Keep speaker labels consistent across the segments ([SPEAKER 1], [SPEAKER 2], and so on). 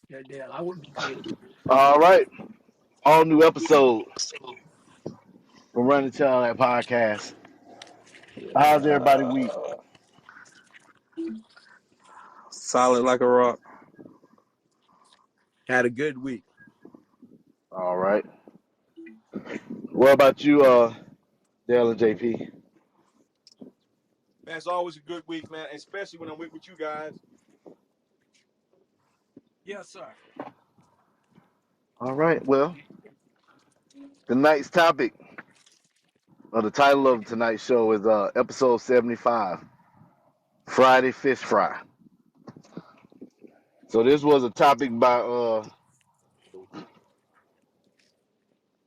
[SPEAKER 1] Yeah, I wouldn't be creative.
[SPEAKER 2] All right. All new episode from Running Tell That podcast. How's everybody week?
[SPEAKER 3] Solid like a rock.
[SPEAKER 4] Had a good week.
[SPEAKER 2] All right. What about you, Dale and JP?
[SPEAKER 4] Man, it's always a good week, man, especially when I'm with you guys.
[SPEAKER 1] Yes, sir.
[SPEAKER 2] All right. Well, tonight's topic, or the title of tonight's show is episode 75, Friday Fish Fry. So this was a topic by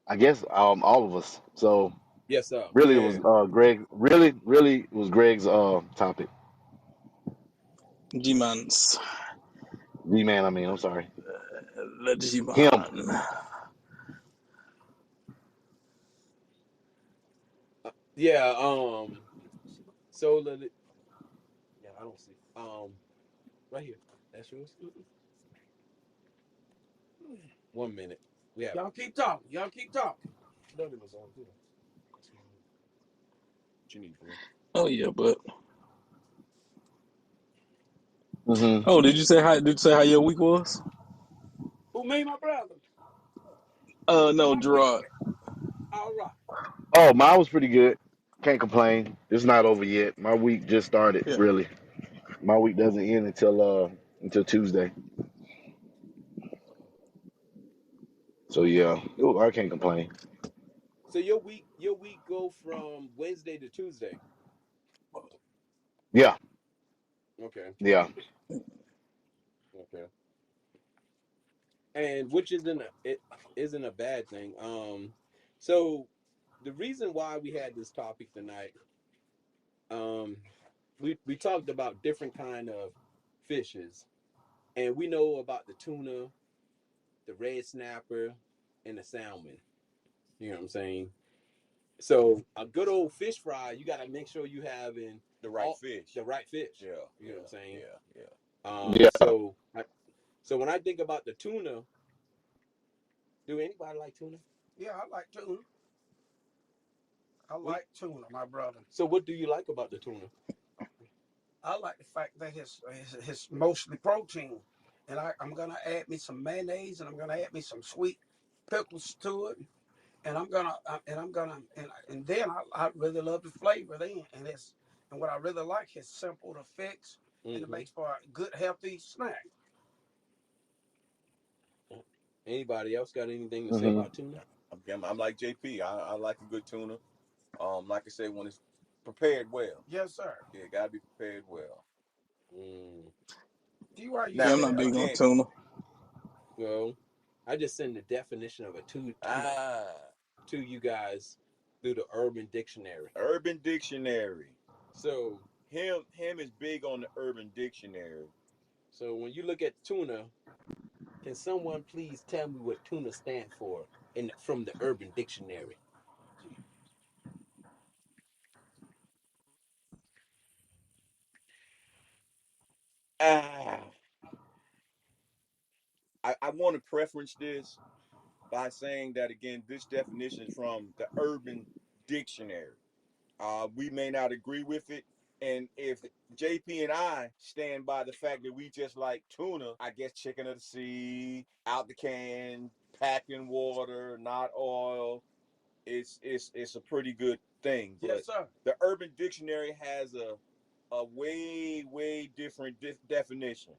[SPEAKER 2] I guess all of us. So
[SPEAKER 4] Yes, sir.
[SPEAKER 2] really it
[SPEAKER 4] Yeah.
[SPEAKER 2] was Greg. Really it was Greg's topic.
[SPEAKER 3] G-Man's.
[SPEAKER 2] Man, I mean, I'm sorry.
[SPEAKER 3] The G-Man.
[SPEAKER 2] Him.
[SPEAKER 4] Yeah. So yeah, I don't see. Right here. That's yours. 1 minute. We have.
[SPEAKER 1] Y'all keep talking. Y'all keep talking.
[SPEAKER 4] What you need, bro?
[SPEAKER 3] Oh yeah, but
[SPEAKER 2] Mm-hmm.
[SPEAKER 3] oh, did you say how your week was?
[SPEAKER 1] Who me, my brother?
[SPEAKER 3] No,
[SPEAKER 1] My week.
[SPEAKER 3] Gerard.
[SPEAKER 1] All right.
[SPEAKER 2] Oh, mine was pretty good. Can't complain. It's not over yet. My week just started.
[SPEAKER 3] Yeah.
[SPEAKER 2] Really, my week doesn't end until Tuesday. So yeah, I can't complain.
[SPEAKER 4] So your week go from Wednesday to Tuesday.
[SPEAKER 2] Yeah,
[SPEAKER 4] Okay.
[SPEAKER 2] yeah.
[SPEAKER 4] Okay. And which isn't a bad thing. So the reason why we had this topic tonight, um, we talked about different kind of fishes, and we know about the tuna, the red snapper, and the salmon. You know what I'm saying? So a good old fish fry, you got to make sure you have in
[SPEAKER 5] The right fish.
[SPEAKER 4] the right fish.
[SPEAKER 5] Yeah.
[SPEAKER 4] You know what I'm saying?
[SPEAKER 5] Yeah.
[SPEAKER 2] Yeah.
[SPEAKER 4] So when I think about the tuna, do anybody like tuna?
[SPEAKER 1] Yeah, I like tuna. I like tuna, my brother.
[SPEAKER 4] So what do you like about the tuna?
[SPEAKER 1] I like the fact that it's mostly protein, and I'm gonna add me some mayonnaise, and I'm gonna add me some sweet pickles to it, and and then I really love the flavor then, and what I really like is simple to fix, and it
[SPEAKER 4] Mm-hmm.
[SPEAKER 1] makes for a good healthy snack.
[SPEAKER 4] Anybody else got anything to say
[SPEAKER 2] Mm-hmm.
[SPEAKER 4] about tuna?
[SPEAKER 5] I'm like JP. I like a good tuna. Like I said, when it's prepared well.
[SPEAKER 1] Yes, sir.
[SPEAKER 5] Yeah, gotta be prepared well.
[SPEAKER 4] Mm,
[SPEAKER 1] You are you
[SPEAKER 3] Yeah,
[SPEAKER 5] Now,
[SPEAKER 3] I'm not
[SPEAKER 1] say
[SPEAKER 3] big on
[SPEAKER 5] again,
[SPEAKER 3] tuna.
[SPEAKER 4] well, I just send the definition of a tuna
[SPEAKER 5] ah,
[SPEAKER 4] to you guys through the Urban Dictionary.
[SPEAKER 5] Urban Dictionary.
[SPEAKER 4] So
[SPEAKER 5] Him is big on the Urban Dictionary.
[SPEAKER 4] so when you look at tuna, can someone please tell me what tuna stand for from the Urban Dictionary?
[SPEAKER 5] Ah, I want to preference this by saying that again. This definition is from the Urban Dictionary. We may not agree with it. And if JP and I stand by the fact that we just like tuna, I guess chicken of the sea, out the can, packed in water, not oil, it's a pretty good thing.
[SPEAKER 1] yes,
[SPEAKER 5] But
[SPEAKER 1] sir.
[SPEAKER 5] the Urban Dictionary has a way different definition.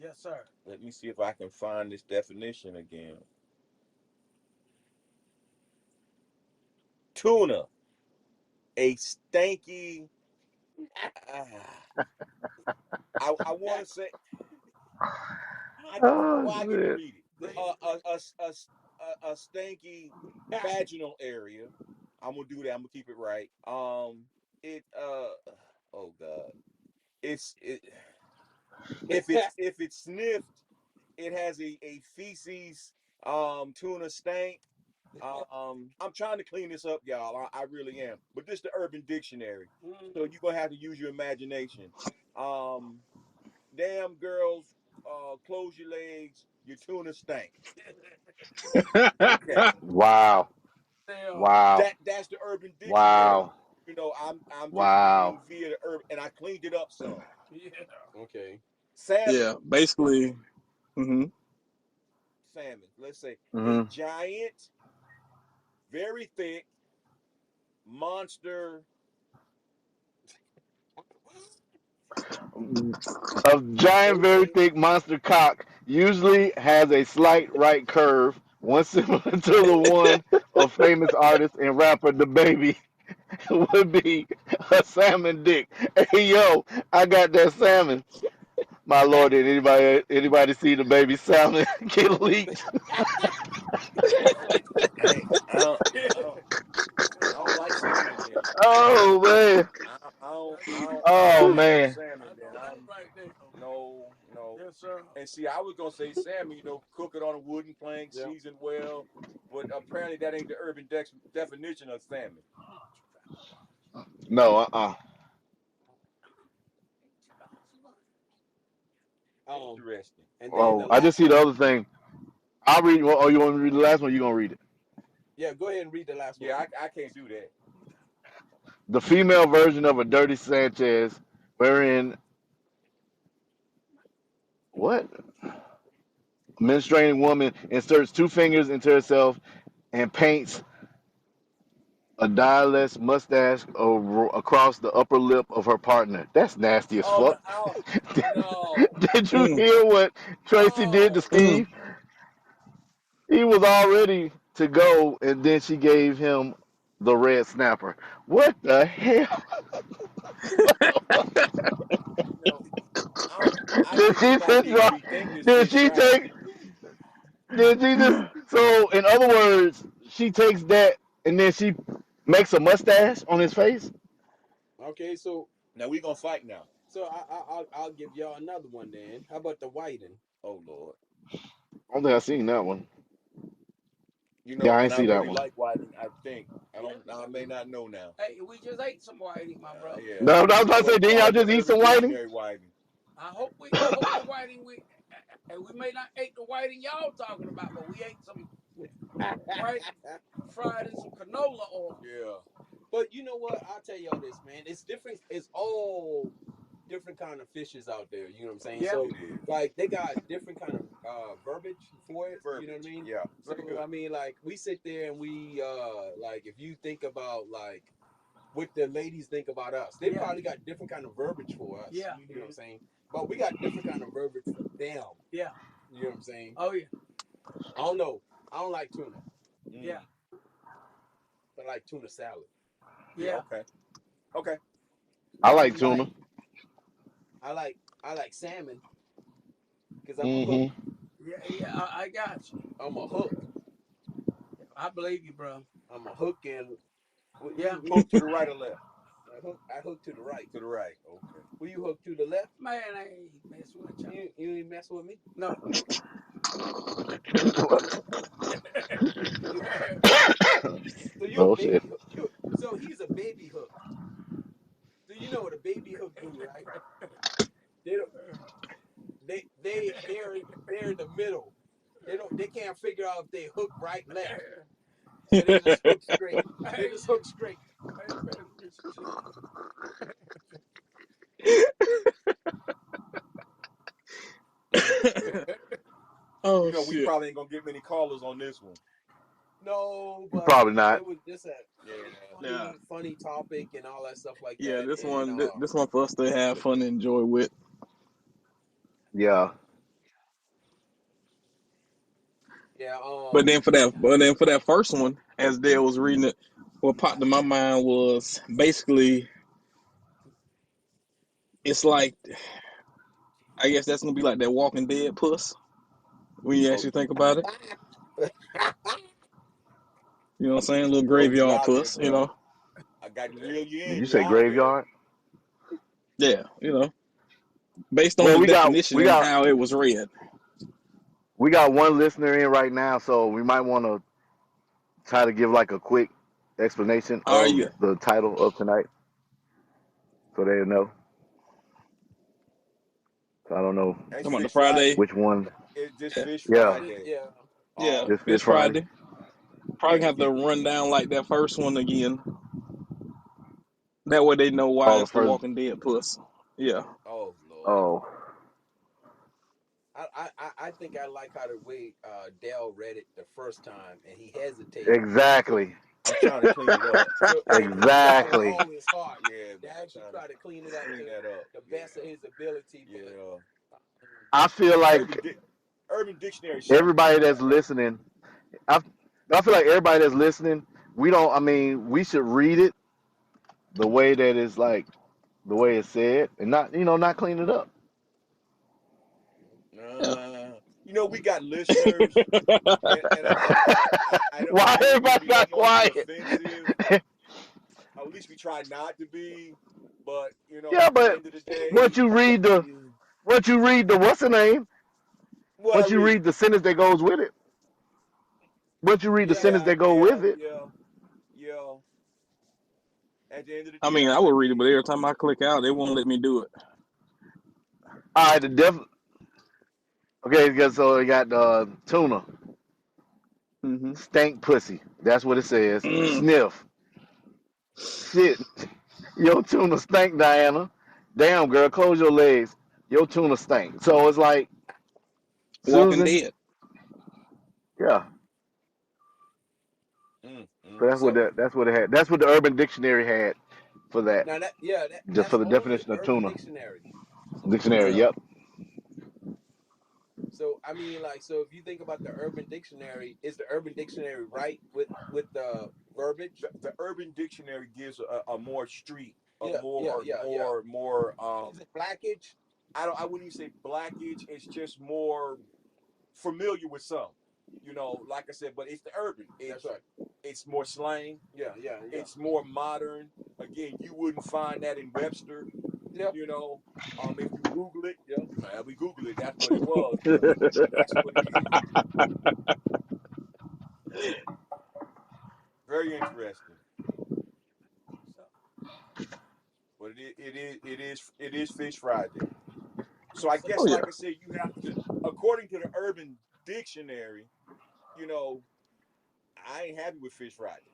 [SPEAKER 1] Yes, sir.
[SPEAKER 5] Let me see if I can find this definition again. Tuna, a stanky. Ah, I want to say I don't know
[SPEAKER 2] Oh
[SPEAKER 5] why I get to
[SPEAKER 2] shit.
[SPEAKER 5] read it. A stanky vaginal area. I'm gonna do that. I'm gonna keep it right. It oh god. It if it's sniffed, it has a feces tuna stank. I'm trying to clean this up, y'all. I really am. But this is the Urban Dictionary, so
[SPEAKER 1] Mm,
[SPEAKER 5] you're gonna have to use your imagination. Um, damn girls close your legs. Your tuna stink. Okay,
[SPEAKER 2] Wow.
[SPEAKER 1] Damn.
[SPEAKER 2] Wow.
[SPEAKER 5] that's the Urban Dictionary.
[SPEAKER 2] Wow.
[SPEAKER 5] You know, I'm just reading
[SPEAKER 2] Wow.
[SPEAKER 5] via the Urban, and I cleaned it up some.
[SPEAKER 1] Yeah.
[SPEAKER 4] Okay.
[SPEAKER 5] Salmon,
[SPEAKER 3] Yeah, basically. Hmm.
[SPEAKER 5] salmon. Let's say a
[SPEAKER 2] Hmm.
[SPEAKER 5] giant, very thick monster.
[SPEAKER 2] A giant, very
[SPEAKER 4] Okay.
[SPEAKER 2] thick monster cock usually has a slight right curve, one similar to the one of famous artist and rapper The Baby would be a salmon dick. Hey yo, I got that salmon. My lord, did anybody see The Baby salmon get leaked?
[SPEAKER 5] Hey, I don't like salmon. Then
[SPEAKER 2] Oh man.
[SPEAKER 5] I don't
[SPEAKER 2] Oh
[SPEAKER 5] want
[SPEAKER 2] man.
[SPEAKER 5] salmon.
[SPEAKER 1] I
[SPEAKER 5] Then
[SPEAKER 1] know that's
[SPEAKER 5] I'm
[SPEAKER 1] right there.
[SPEAKER 5] no.
[SPEAKER 1] Yes, sir.
[SPEAKER 5] And see, I was gonna say salmon. You know, cook it on a wooden plank,
[SPEAKER 4] Yeah.
[SPEAKER 5] seasoned well. But apparently, that ain't the urban definition of salmon.
[SPEAKER 2] No,
[SPEAKER 5] Interesting.
[SPEAKER 4] And then
[SPEAKER 2] Oh,
[SPEAKER 4] the
[SPEAKER 2] I just
[SPEAKER 4] last
[SPEAKER 2] see the
[SPEAKER 4] one.
[SPEAKER 2] other thing. I'll read. Oh, you want me to read the last one? You gonna read it?
[SPEAKER 4] Yeah, go ahead and read the last one.
[SPEAKER 5] Yeah, I can't do that.
[SPEAKER 2] The female version of a dirty Sanchez, wherein what? Menstruating woman inserts two fingers into herself and paints a dyeless mustache across the upper lip of her partner. That's nasty as
[SPEAKER 5] Oh no,
[SPEAKER 2] fuck.
[SPEAKER 5] no,
[SPEAKER 2] Did you
[SPEAKER 3] Mm,
[SPEAKER 2] hear what Tracy did to
[SPEAKER 5] no.
[SPEAKER 3] mm.
[SPEAKER 2] Steve? He was all ready to go, and then she gave him the red snapper. What the hell?
[SPEAKER 5] You know, I
[SPEAKER 2] Did
[SPEAKER 5] think
[SPEAKER 2] she
[SPEAKER 5] we might
[SPEAKER 2] just
[SPEAKER 5] need to
[SPEAKER 2] drop?
[SPEAKER 5] rethink this
[SPEAKER 2] Did
[SPEAKER 5] fish
[SPEAKER 2] she
[SPEAKER 5] fry.
[SPEAKER 2] take? Did she just? So, in other words, she takes that and then she makes a mustache on his face.
[SPEAKER 4] Okay, so
[SPEAKER 5] Now we gonna fight now.
[SPEAKER 4] I'll give y'all another one then. How about the whiting?
[SPEAKER 5] Oh Lord.
[SPEAKER 2] I don't think I seen that one.
[SPEAKER 5] You
[SPEAKER 2] Yeah,
[SPEAKER 5] know,
[SPEAKER 2] I
[SPEAKER 5] and
[SPEAKER 2] ain't
[SPEAKER 5] I
[SPEAKER 2] see that
[SPEAKER 5] really
[SPEAKER 2] one.
[SPEAKER 5] like whiting. I think I
[SPEAKER 1] Yeah.
[SPEAKER 5] don't. I may not know now.
[SPEAKER 1] Hey, we just ate some whiting, my brother.
[SPEAKER 5] Yeah,
[SPEAKER 2] No, I was
[SPEAKER 5] this is
[SPEAKER 2] about to
[SPEAKER 5] what
[SPEAKER 2] say,
[SPEAKER 5] we
[SPEAKER 2] didn't
[SPEAKER 5] call
[SPEAKER 2] y'all
[SPEAKER 5] it, the
[SPEAKER 2] just eat
[SPEAKER 5] Urban
[SPEAKER 2] some whiting?
[SPEAKER 5] Dictionary whiting.
[SPEAKER 1] I hope the whiting and we may not ate the whiting y'all talking about, but we ate some white fried in some canola oil.
[SPEAKER 5] Yeah,
[SPEAKER 4] But you know what? I'll tell y'all this, man. It's different. It's all different kind of fishes out there. You know what I'm saying?
[SPEAKER 1] Yeah,
[SPEAKER 4] So
[SPEAKER 5] it is.
[SPEAKER 4] like they got different kind of verbiage for it. You know what I
[SPEAKER 5] Verbiage.
[SPEAKER 4] mean?
[SPEAKER 5] Yeah,
[SPEAKER 4] So
[SPEAKER 5] pretty good.
[SPEAKER 4] I mean, like we sit there and we like if you think about like what the ladies think about us, they
[SPEAKER 1] yeah,
[SPEAKER 4] probably got different kind of verbiage for us.
[SPEAKER 1] yeah,
[SPEAKER 4] You know what I'm saying? But we got different kind of verbiage for them.
[SPEAKER 1] yeah.
[SPEAKER 4] You know what I'm saying?
[SPEAKER 1] Oh yeah,
[SPEAKER 4] I don't know. I don't like tuna.
[SPEAKER 1] yeah,
[SPEAKER 5] Mm.
[SPEAKER 4] I like tuna salad.
[SPEAKER 5] Yeah.
[SPEAKER 1] yeah,
[SPEAKER 5] Okay. Okay.
[SPEAKER 2] I
[SPEAKER 4] I
[SPEAKER 2] like
[SPEAKER 4] don't like.
[SPEAKER 2] tuna.
[SPEAKER 4] I like salmon because I'm a hook.
[SPEAKER 2] Hmm.
[SPEAKER 1] yeah, yeah. I got you.
[SPEAKER 4] I'm a hook.
[SPEAKER 1] I believe you, bro.
[SPEAKER 4] I'm a hook and what
[SPEAKER 1] Yeah,
[SPEAKER 5] Hook to the right or left?
[SPEAKER 4] I hook to the right.
[SPEAKER 5] To the right. Okay.
[SPEAKER 4] Who you hook to the left?
[SPEAKER 1] man, I ain't messing with y'all.
[SPEAKER 4] You ain't mess with me.
[SPEAKER 1] No.
[SPEAKER 4] You so you a
[SPEAKER 2] Oh shit.
[SPEAKER 4] baby hook. You so he's a baby hook. So you know what a baby hook do, right? They don't they're in the middle. They can't figure out if they hook right left. So they just hook straight. They
[SPEAKER 1] Hey,
[SPEAKER 4] just hook straight.
[SPEAKER 1] hey, better preach the truth.
[SPEAKER 5] You
[SPEAKER 3] Oh
[SPEAKER 5] know, we
[SPEAKER 3] shit.
[SPEAKER 5] probably ain't gonna get many callers on this one.
[SPEAKER 4] No, but
[SPEAKER 2] Probably not.
[SPEAKER 4] it was just a
[SPEAKER 5] Yeah.
[SPEAKER 3] Yeah.
[SPEAKER 4] funny topic and all that stuff like
[SPEAKER 3] Yeah,
[SPEAKER 4] that.
[SPEAKER 3] this
[SPEAKER 4] And
[SPEAKER 3] one this one for us to have fun and enjoy with.
[SPEAKER 2] Yeah.
[SPEAKER 4] yeah,
[SPEAKER 3] But then for that first one, as Dale was reading it, what popped in my mind was basically it's like I guess that's gonna be like that Walking Dead puss when you
[SPEAKER 5] Oh,
[SPEAKER 3] actually think about it. You know what I'm saying? A little
[SPEAKER 5] bro, you
[SPEAKER 3] graveyard
[SPEAKER 5] out there,
[SPEAKER 3] puss, you
[SPEAKER 5] bro.
[SPEAKER 3] know?
[SPEAKER 5] I got to reel you
[SPEAKER 2] Did
[SPEAKER 5] in.
[SPEAKER 2] you
[SPEAKER 5] You
[SPEAKER 2] say
[SPEAKER 5] out there.
[SPEAKER 2] graveyard?
[SPEAKER 3] Yeah, you know. Based on
[SPEAKER 2] Well,
[SPEAKER 3] the
[SPEAKER 2] we got
[SPEAKER 3] definition
[SPEAKER 2] we
[SPEAKER 3] and
[SPEAKER 2] got
[SPEAKER 3] how it was read.
[SPEAKER 2] we got one listener in right now, so we might want to try to give like a quick explanation
[SPEAKER 3] Are
[SPEAKER 2] of
[SPEAKER 3] you?
[SPEAKER 2] the title of tonight, so they know. So I don't know
[SPEAKER 5] That's
[SPEAKER 3] Talking about the
[SPEAKER 5] Fish
[SPEAKER 3] Friday.
[SPEAKER 5] Friday.
[SPEAKER 2] which one.
[SPEAKER 5] It's just Fish
[SPEAKER 2] Yeah,
[SPEAKER 5] Friday.
[SPEAKER 4] Yeah.
[SPEAKER 3] Yeah,
[SPEAKER 2] this
[SPEAKER 3] Fish
[SPEAKER 2] Fish Friday.
[SPEAKER 3] Friday. Probably have to run down like that first one again. That way they know why
[SPEAKER 2] Oh, the
[SPEAKER 3] it's the
[SPEAKER 2] first.
[SPEAKER 3] Walking Dead puss. Yeah.
[SPEAKER 5] Oh Lord.
[SPEAKER 2] Oh,
[SPEAKER 4] I think I like how the way Dell read it the first time, and he hesitated. So
[SPEAKER 2] exactly.
[SPEAKER 5] I'm trying to clean it up.
[SPEAKER 4] and he tried with
[SPEAKER 2] Exactly.
[SPEAKER 4] all his heart
[SPEAKER 5] Yeah,
[SPEAKER 4] to
[SPEAKER 5] man. I'm
[SPEAKER 4] actually
[SPEAKER 5] trying to
[SPEAKER 4] try to clean it up
[SPEAKER 5] clean
[SPEAKER 4] to
[SPEAKER 5] that up.
[SPEAKER 4] the
[SPEAKER 5] Yeah.
[SPEAKER 4] best of his ability. But
[SPEAKER 5] Yeah.
[SPEAKER 2] I feel like
[SPEAKER 5] Urban Di- Urban Dictionary sucked it.
[SPEAKER 2] everybody that's listening, I, I feel like everybody that's listening, we don't. I mean, we should read it the way that it's like the way it's said, and not not clean it up.
[SPEAKER 3] Yeah.
[SPEAKER 5] We got listeners, and I don't
[SPEAKER 2] Why
[SPEAKER 5] know if
[SPEAKER 2] everybody
[SPEAKER 5] we don't
[SPEAKER 2] got
[SPEAKER 5] want to be
[SPEAKER 2] quiet?
[SPEAKER 5] offensive. At least we try not to be. But
[SPEAKER 2] Yeah,
[SPEAKER 5] at the
[SPEAKER 2] but
[SPEAKER 5] end of the day,
[SPEAKER 2] once you read the once you read the what's the name?
[SPEAKER 5] what I
[SPEAKER 2] Once you
[SPEAKER 5] read?
[SPEAKER 2] read the sentence that goes with it, once you read the sentence
[SPEAKER 5] Yeah,
[SPEAKER 2] that go
[SPEAKER 5] yeah,
[SPEAKER 2] with it,
[SPEAKER 5] yeah, yeah. At the end of the
[SPEAKER 3] I mean,
[SPEAKER 5] day,
[SPEAKER 3] I would read it, but every time I click out, they won't let me do it.
[SPEAKER 2] all right, the okay, so it got tuna,
[SPEAKER 3] Mm-hmm.
[SPEAKER 2] stank pussy. That's what it says.
[SPEAKER 3] Mm.
[SPEAKER 2] Sniff. Shit. Your tuna stank, Diana. Damn, girl, close your legs. Your tuna stank. So it's like,
[SPEAKER 3] Walking
[SPEAKER 2] Susan,
[SPEAKER 3] Dead.
[SPEAKER 2] yeah. So that's what
[SPEAKER 4] so
[SPEAKER 2] that's what it had. That's what the Urban Dictionary had for that.
[SPEAKER 4] now
[SPEAKER 2] Just
[SPEAKER 4] that's
[SPEAKER 2] for the
[SPEAKER 4] only
[SPEAKER 2] definition of
[SPEAKER 4] Urban
[SPEAKER 2] tuna.
[SPEAKER 4] Dictionary.
[SPEAKER 2] Dictionary,
[SPEAKER 3] Yeah.
[SPEAKER 2] yep.
[SPEAKER 4] So I mean, like, so if you think about the Urban Dictionary, is the Urban Dictionary right with the verbiage?
[SPEAKER 5] the Urban Dictionary gives a more street, a
[SPEAKER 4] Yeah, yeah,
[SPEAKER 5] more,
[SPEAKER 4] yeah, yeah.
[SPEAKER 5] more, more.
[SPEAKER 4] Is it Blackage?
[SPEAKER 5] I wouldn't even say blackage. It's just more familiar with some. Like I said, but it's the urban.
[SPEAKER 4] That's
[SPEAKER 5] It's
[SPEAKER 4] right.
[SPEAKER 5] it's more slang.
[SPEAKER 4] Yeah, yeah, yeah,
[SPEAKER 5] It's more modern. Again, you wouldn't find that in Webster.
[SPEAKER 4] yeah,
[SPEAKER 5] If you Google it,
[SPEAKER 4] yeah.
[SPEAKER 5] we Google it. That's what it was. That's what it is. Very interesting. So, but it is Fish Friday. So I
[SPEAKER 4] So
[SPEAKER 5] guess,
[SPEAKER 3] Oh yeah.
[SPEAKER 5] like I said, you have to, according to the Urban Dictionary, you know, I ain't happy with Fish Friday.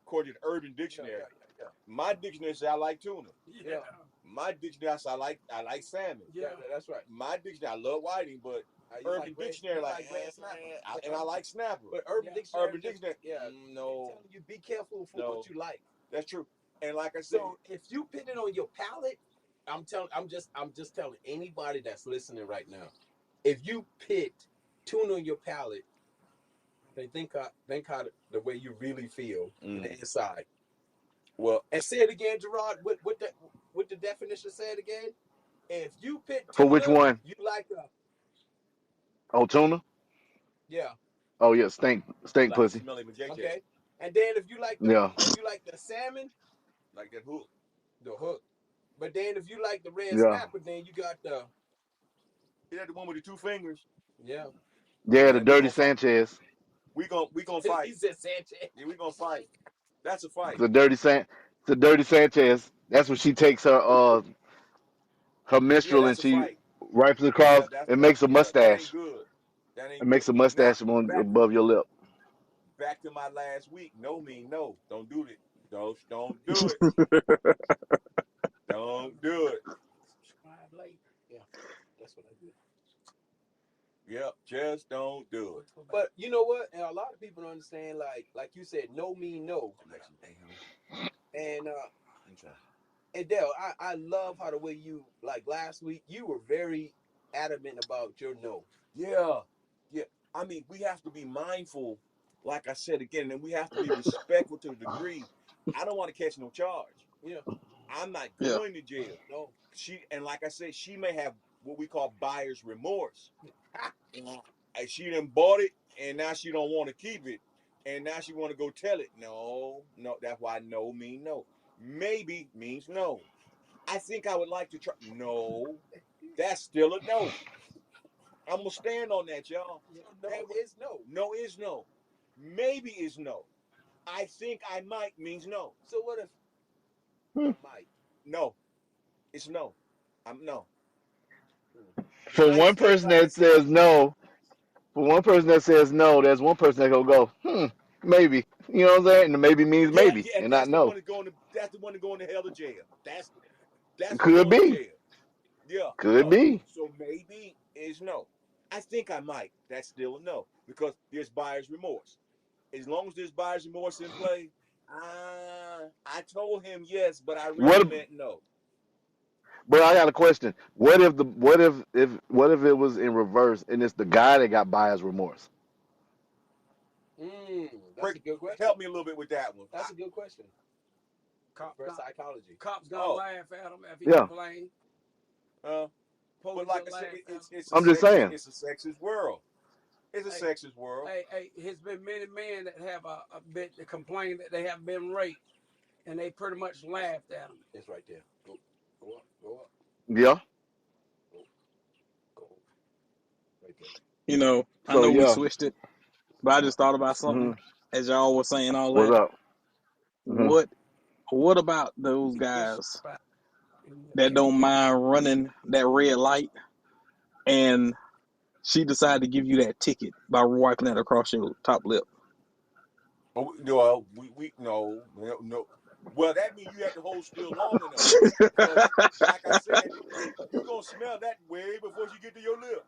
[SPEAKER 5] According to the Urban
[SPEAKER 4] yeah,
[SPEAKER 5] Dictionary,
[SPEAKER 4] yeah, yeah,
[SPEAKER 5] my dictionary says I like tuna.
[SPEAKER 4] yeah, yeah.
[SPEAKER 5] My dictionary says I like salmon.
[SPEAKER 4] Yeah, that's right.
[SPEAKER 5] My dictionary, I love whiting, but
[SPEAKER 4] You like
[SPEAKER 5] Urban
[SPEAKER 4] red,
[SPEAKER 5] Dictionary,
[SPEAKER 4] you like red snapper,
[SPEAKER 5] and I like snapper.
[SPEAKER 4] but Urban
[SPEAKER 5] Yeah.
[SPEAKER 4] Dictionary
[SPEAKER 5] Urban
[SPEAKER 4] just
[SPEAKER 5] Dictionary,
[SPEAKER 4] yeah,
[SPEAKER 5] no,
[SPEAKER 4] telling you be careful for
[SPEAKER 5] no,
[SPEAKER 4] what you like.
[SPEAKER 5] that's true. And like I said,
[SPEAKER 4] So if you put it on your palate, I'm just telling anybody that's listening right now, if you put tuna on your palate, then think how the way you really feel in the inside.
[SPEAKER 5] well,
[SPEAKER 4] And say it again, Gerard. What the definition said again? If you put
[SPEAKER 2] For which
[SPEAKER 4] tuna,
[SPEAKER 2] one?
[SPEAKER 4] you like a
[SPEAKER 2] Oh, tuna?
[SPEAKER 4] yeah,
[SPEAKER 2] Oh, yeah, stank
[SPEAKER 5] like
[SPEAKER 2] pussy.
[SPEAKER 5] smelly JJ,
[SPEAKER 4] okay. And then
[SPEAKER 2] Yeah.
[SPEAKER 4] if you like the salmon,
[SPEAKER 5] like that hook.
[SPEAKER 4] the hook. But then if you like the red
[SPEAKER 2] Yeah.
[SPEAKER 4] snapper, then you got the
[SPEAKER 5] Is that the one with the two fingers?
[SPEAKER 4] yeah.
[SPEAKER 2] Yeah, the
[SPEAKER 5] Yeah, we
[SPEAKER 2] Dirty
[SPEAKER 5] gonna fight.
[SPEAKER 2] Sanchez.
[SPEAKER 5] We gonna
[SPEAKER 4] He
[SPEAKER 5] fight.
[SPEAKER 4] said Sanchez.
[SPEAKER 5] Yeah, we gonna fight. That's a fight.
[SPEAKER 2] The Dirty Sanchez. That's when she takes her
[SPEAKER 5] Yeah,
[SPEAKER 2] minstrel and
[SPEAKER 5] that's a
[SPEAKER 2] she
[SPEAKER 5] fight.
[SPEAKER 2] wipes it
[SPEAKER 5] Yeah,
[SPEAKER 2] across and makes a
[SPEAKER 5] that ain't
[SPEAKER 2] mustache.
[SPEAKER 5] good. That
[SPEAKER 2] It
[SPEAKER 5] ain't good.
[SPEAKER 2] makes a
[SPEAKER 5] Now
[SPEAKER 2] mustache on
[SPEAKER 5] back
[SPEAKER 2] above your lip.
[SPEAKER 5] back to my last week. No mean no. Don't do it. Don't do it. Don't do it.
[SPEAKER 4] Subscribe later. Yeah, that's what I do.
[SPEAKER 5] Yep, just don't do it.
[SPEAKER 4] But you know what? And a lot of people don't understand, like you said, no mean no.
[SPEAKER 5] Alexa, hey, honey,
[SPEAKER 4] And
[SPEAKER 5] I'm trying.
[SPEAKER 4] and Dale, I love how the way you like last week you were very adamant about your no.
[SPEAKER 5] Yeah, yeah. I mean, we have to be mindful, like I said again, and we have to be respectful to the degree. I don't want to catch no charge.
[SPEAKER 4] Yeah,
[SPEAKER 5] I'm not
[SPEAKER 3] Yeah.
[SPEAKER 5] going to jail.
[SPEAKER 4] no.
[SPEAKER 5] And like I said, she may have what we call buyer's remorse. And she done bought it, and now she don't want to keep it, and now she want to go tell it. No, no, that's why no means no. Maybe means no. I think I would like to try. No, that's still a no. I'm gonna stand on that, y'all.
[SPEAKER 4] So no is no.
[SPEAKER 5] No is no. Maybe is no. I think I might means no.
[SPEAKER 4] So what if
[SPEAKER 2] Hmm.
[SPEAKER 4] might?
[SPEAKER 5] No, it's no. I'm no.
[SPEAKER 2] For
[SPEAKER 5] Like
[SPEAKER 2] one
[SPEAKER 5] say,
[SPEAKER 2] person
[SPEAKER 5] like I
[SPEAKER 2] that
[SPEAKER 5] said,
[SPEAKER 2] says no, for one person that says no, there's one person that go, maybe. You know what I'm saying? And the maybe means
[SPEAKER 5] yeah,
[SPEAKER 2] maybe
[SPEAKER 5] yeah,
[SPEAKER 2] and not
[SPEAKER 5] that's the
[SPEAKER 2] no.
[SPEAKER 5] one that's going to hell to jail. That's what's
[SPEAKER 2] Could
[SPEAKER 5] going to
[SPEAKER 2] be.
[SPEAKER 5] jail. Yeah,
[SPEAKER 2] Could
[SPEAKER 5] no.
[SPEAKER 2] be.
[SPEAKER 5] So maybe is no. I think I might. That's still a no because there's buyer's remorse. As long as there's buyer's remorse in play, I told him yes, but I really
[SPEAKER 2] What
[SPEAKER 5] meant no.
[SPEAKER 2] but I got a question. What if it was in reverse and it's the guy that got buyer's remorse?
[SPEAKER 4] That's a good question.
[SPEAKER 5] Help me a little bit with that one.
[SPEAKER 4] That's a good question
[SPEAKER 1] Cop,
[SPEAKER 4] for
[SPEAKER 1] cop,
[SPEAKER 4] psychology.
[SPEAKER 1] cops gonna
[SPEAKER 5] Oh,
[SPEAKER 1] laugh at him if he
[SPEAKER 2] Yeah.
[SPEAKER 1] complains.
[SPEAKER 5] but
[SPEAKER 1] Police
[SPEAKER 5] like I
[SPEAKER 1] gonna
[SPEAKER 5] said,
[SPEAKER 1] laugh at him.
[SPEAKER 2] I'm just saying.
[SPEAKER 5] it's a sexist world. It's a
[SPEAKER 1] Hey,
[SPEAKER 5] sexist world.
[SPEAKER 1] hey, there's been many men that have a bit to complain that they have been raped, and they pretty much laughed at them.
[SPEAKER 4] It's right there. Go up, go up,
[SPEAKER 2] Yeah.
[SPEAKER 4] go right there.
[SPEAKER 3] You know, I
[SPEAKER 2] So
[SPEAKER 3] know we
[SPEAKER 2] yeah.
[SPEAKER 3] switched it, but I just thought about
[SPEAKER 2] hmm
[SPEAKER 3] something as y'all were saying all
[SPEAKER 2] What's
[SPEAKER 3] that.
[SPEAKER 2] up? hmm
[SPEAKER 3] What what about those
[SPEAKER 1] Be
[SPEAKER 3] guys
[SPEAKER 1] disrespectful.
[SPEAKER 3] that don't mind running that red light and she decided to give you that ticket by wiping that across your top lip?
[SPEAKER 5] Well, we no. Well, that means you had to hold still long enough because, like I said, you gonna smell that way before you get to your lip.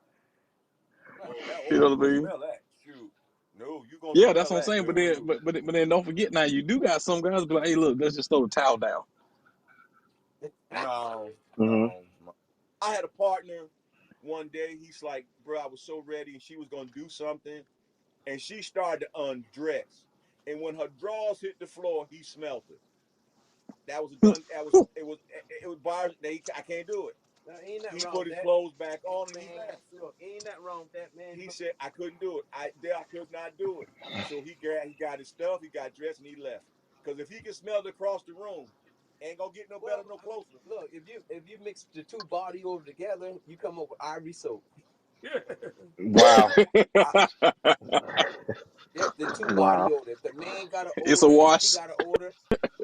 [SPEAKER 3] You know
[SPEAKER 5] You
[SPEAKER 3] what I
[SPEAKER 5] gonna
[SPEAKER 3] mean?
[SPEAKER 5] smell that? Shoot, no, you gonna
[SPEAKER 3] Yeah, that's
[SPEAKER 5] smell
[SPEAKER 3] what I'm
[SPEAKER 5] that?
[SPEAKER 3] saying.
[SPEAKER 5] No,
[SPEAKER 3] But then don't forget now, you do got some guys be like, hey, look, let's just throw the towel down.
[SPEAKER 5] no,
[SPEAKER 2] hmm
[SPEAKER 5] no. I had a partner one day. He's like, bro, I was so ready, and she was gonna do something, and she started to undress, and when her drawers hit the floor, he smelt it. That was a done. It was bars. I can't do it.
[SPEAKER 4] Now, ain't that
[SPEAKER 5] He
[SPEAKER 4] wrong
[SPEAKER 5] put
[SPEAKER 4] with
[SPEAKER 5] his
[SPEAKER 4] that?
[SPEAKER 5] clothes back on and he
[SPEAKER 4] Man,
[SPEAKER 5] left.
[SPEAKER 4] look, ain't that wrong with that, man?
[SPEAKER 5] He said I couldn't do it. I could not do it. So he got his stuff, he got dressed, and he left. Because if he can smell it across the room, ain't gonna get no better,
[SPEAKER 4] Well,
[SPEAKER 5] no closer.
[SPEAKER 4] look, if you mix the two body odor together, you come up with Ivory soap.
[SPEAKER 2] Wow.
[SPEAKER 5] I,
[SPEAKER 4] Yep, the two body
[SPEAKER 2] Wow.
[SPEAKER 4] odor. If the man got an
[SPEAKER 3] It's a
[SPEAKER 4] odor and she
[SPEAKER 3] wash.
[SPEAKER 4] got an odor,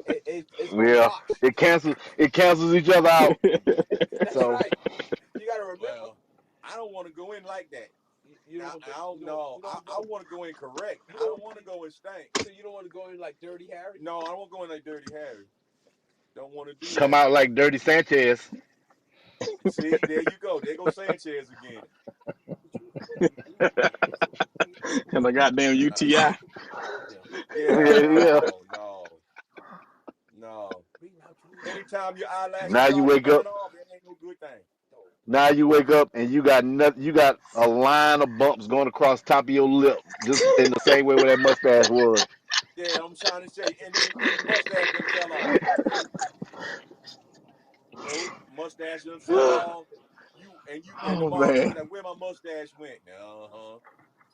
[SPEAKER 4] it's gonna
[SPEAKER 2] Yeah.
[SPEAKER 4] wash.
[SPEAKER 2] It cancels each other out.
[SPEAKER 4] That's
[SPEAKER 2] So
[SPEAKER 4] right. You gotta remember.
[SPEAKER 5] well, I don't want to go in like that.
[SPEAKER 4] You don't.
[SPEAKER 5] I don't
[SPEAKER 4] You don't.
[SPEAKER 5] know.
[SPEAKER 4] You don't
[SPEAKER 5] I
[SPEAKER 4] go.
[SPEAKER 5] want to go in correct.
[SPEAKER 4] You
[SPEAKER 5] I don't
[SPEAKER 4] don't.
[SPEAKER 5] want to go in stank.
[SPEAKER 4] So you don't want to go in like Dirty Harry.
[SPEAKER 5] No, I don't want to go in like Dirty Harry. Don't want to do
[SPEAKER 2] come
[SPEAKER 5] that.
[SPEAKER 2] out like Dirty Sanchez.
[SPEAKER 5] See, there you go. There goes Sanchez again.
[SPEAKER 3] And the goddamn UTI.
[SPEAKER 5] Yeah,
[SPEAKER 2] Yeah, yeah.
[SPEAKER 5] no. Anytime your eyelashes
[SPEAKER 2] Now you
[SPEAKER 5] start
[SPEAKER 2] wake up.
[SPEAKER 5] coming off, it ain't no good thing.
[SPEAKER 2] Now you wake up and you got you got a line of bumps going across top of your lip, just in the same way where that mustache was.
[SPEAKER 5] Yeah, I'm trying to say, and the mustache done fell off. No, mustache done fell off. You and
[SPEAKER 3] Oh
[SPEAKER 5] tomorrow
[SPEAKER 3] man.
[SPEAKER 5] morning, like, where my mustache went? Uh-huh.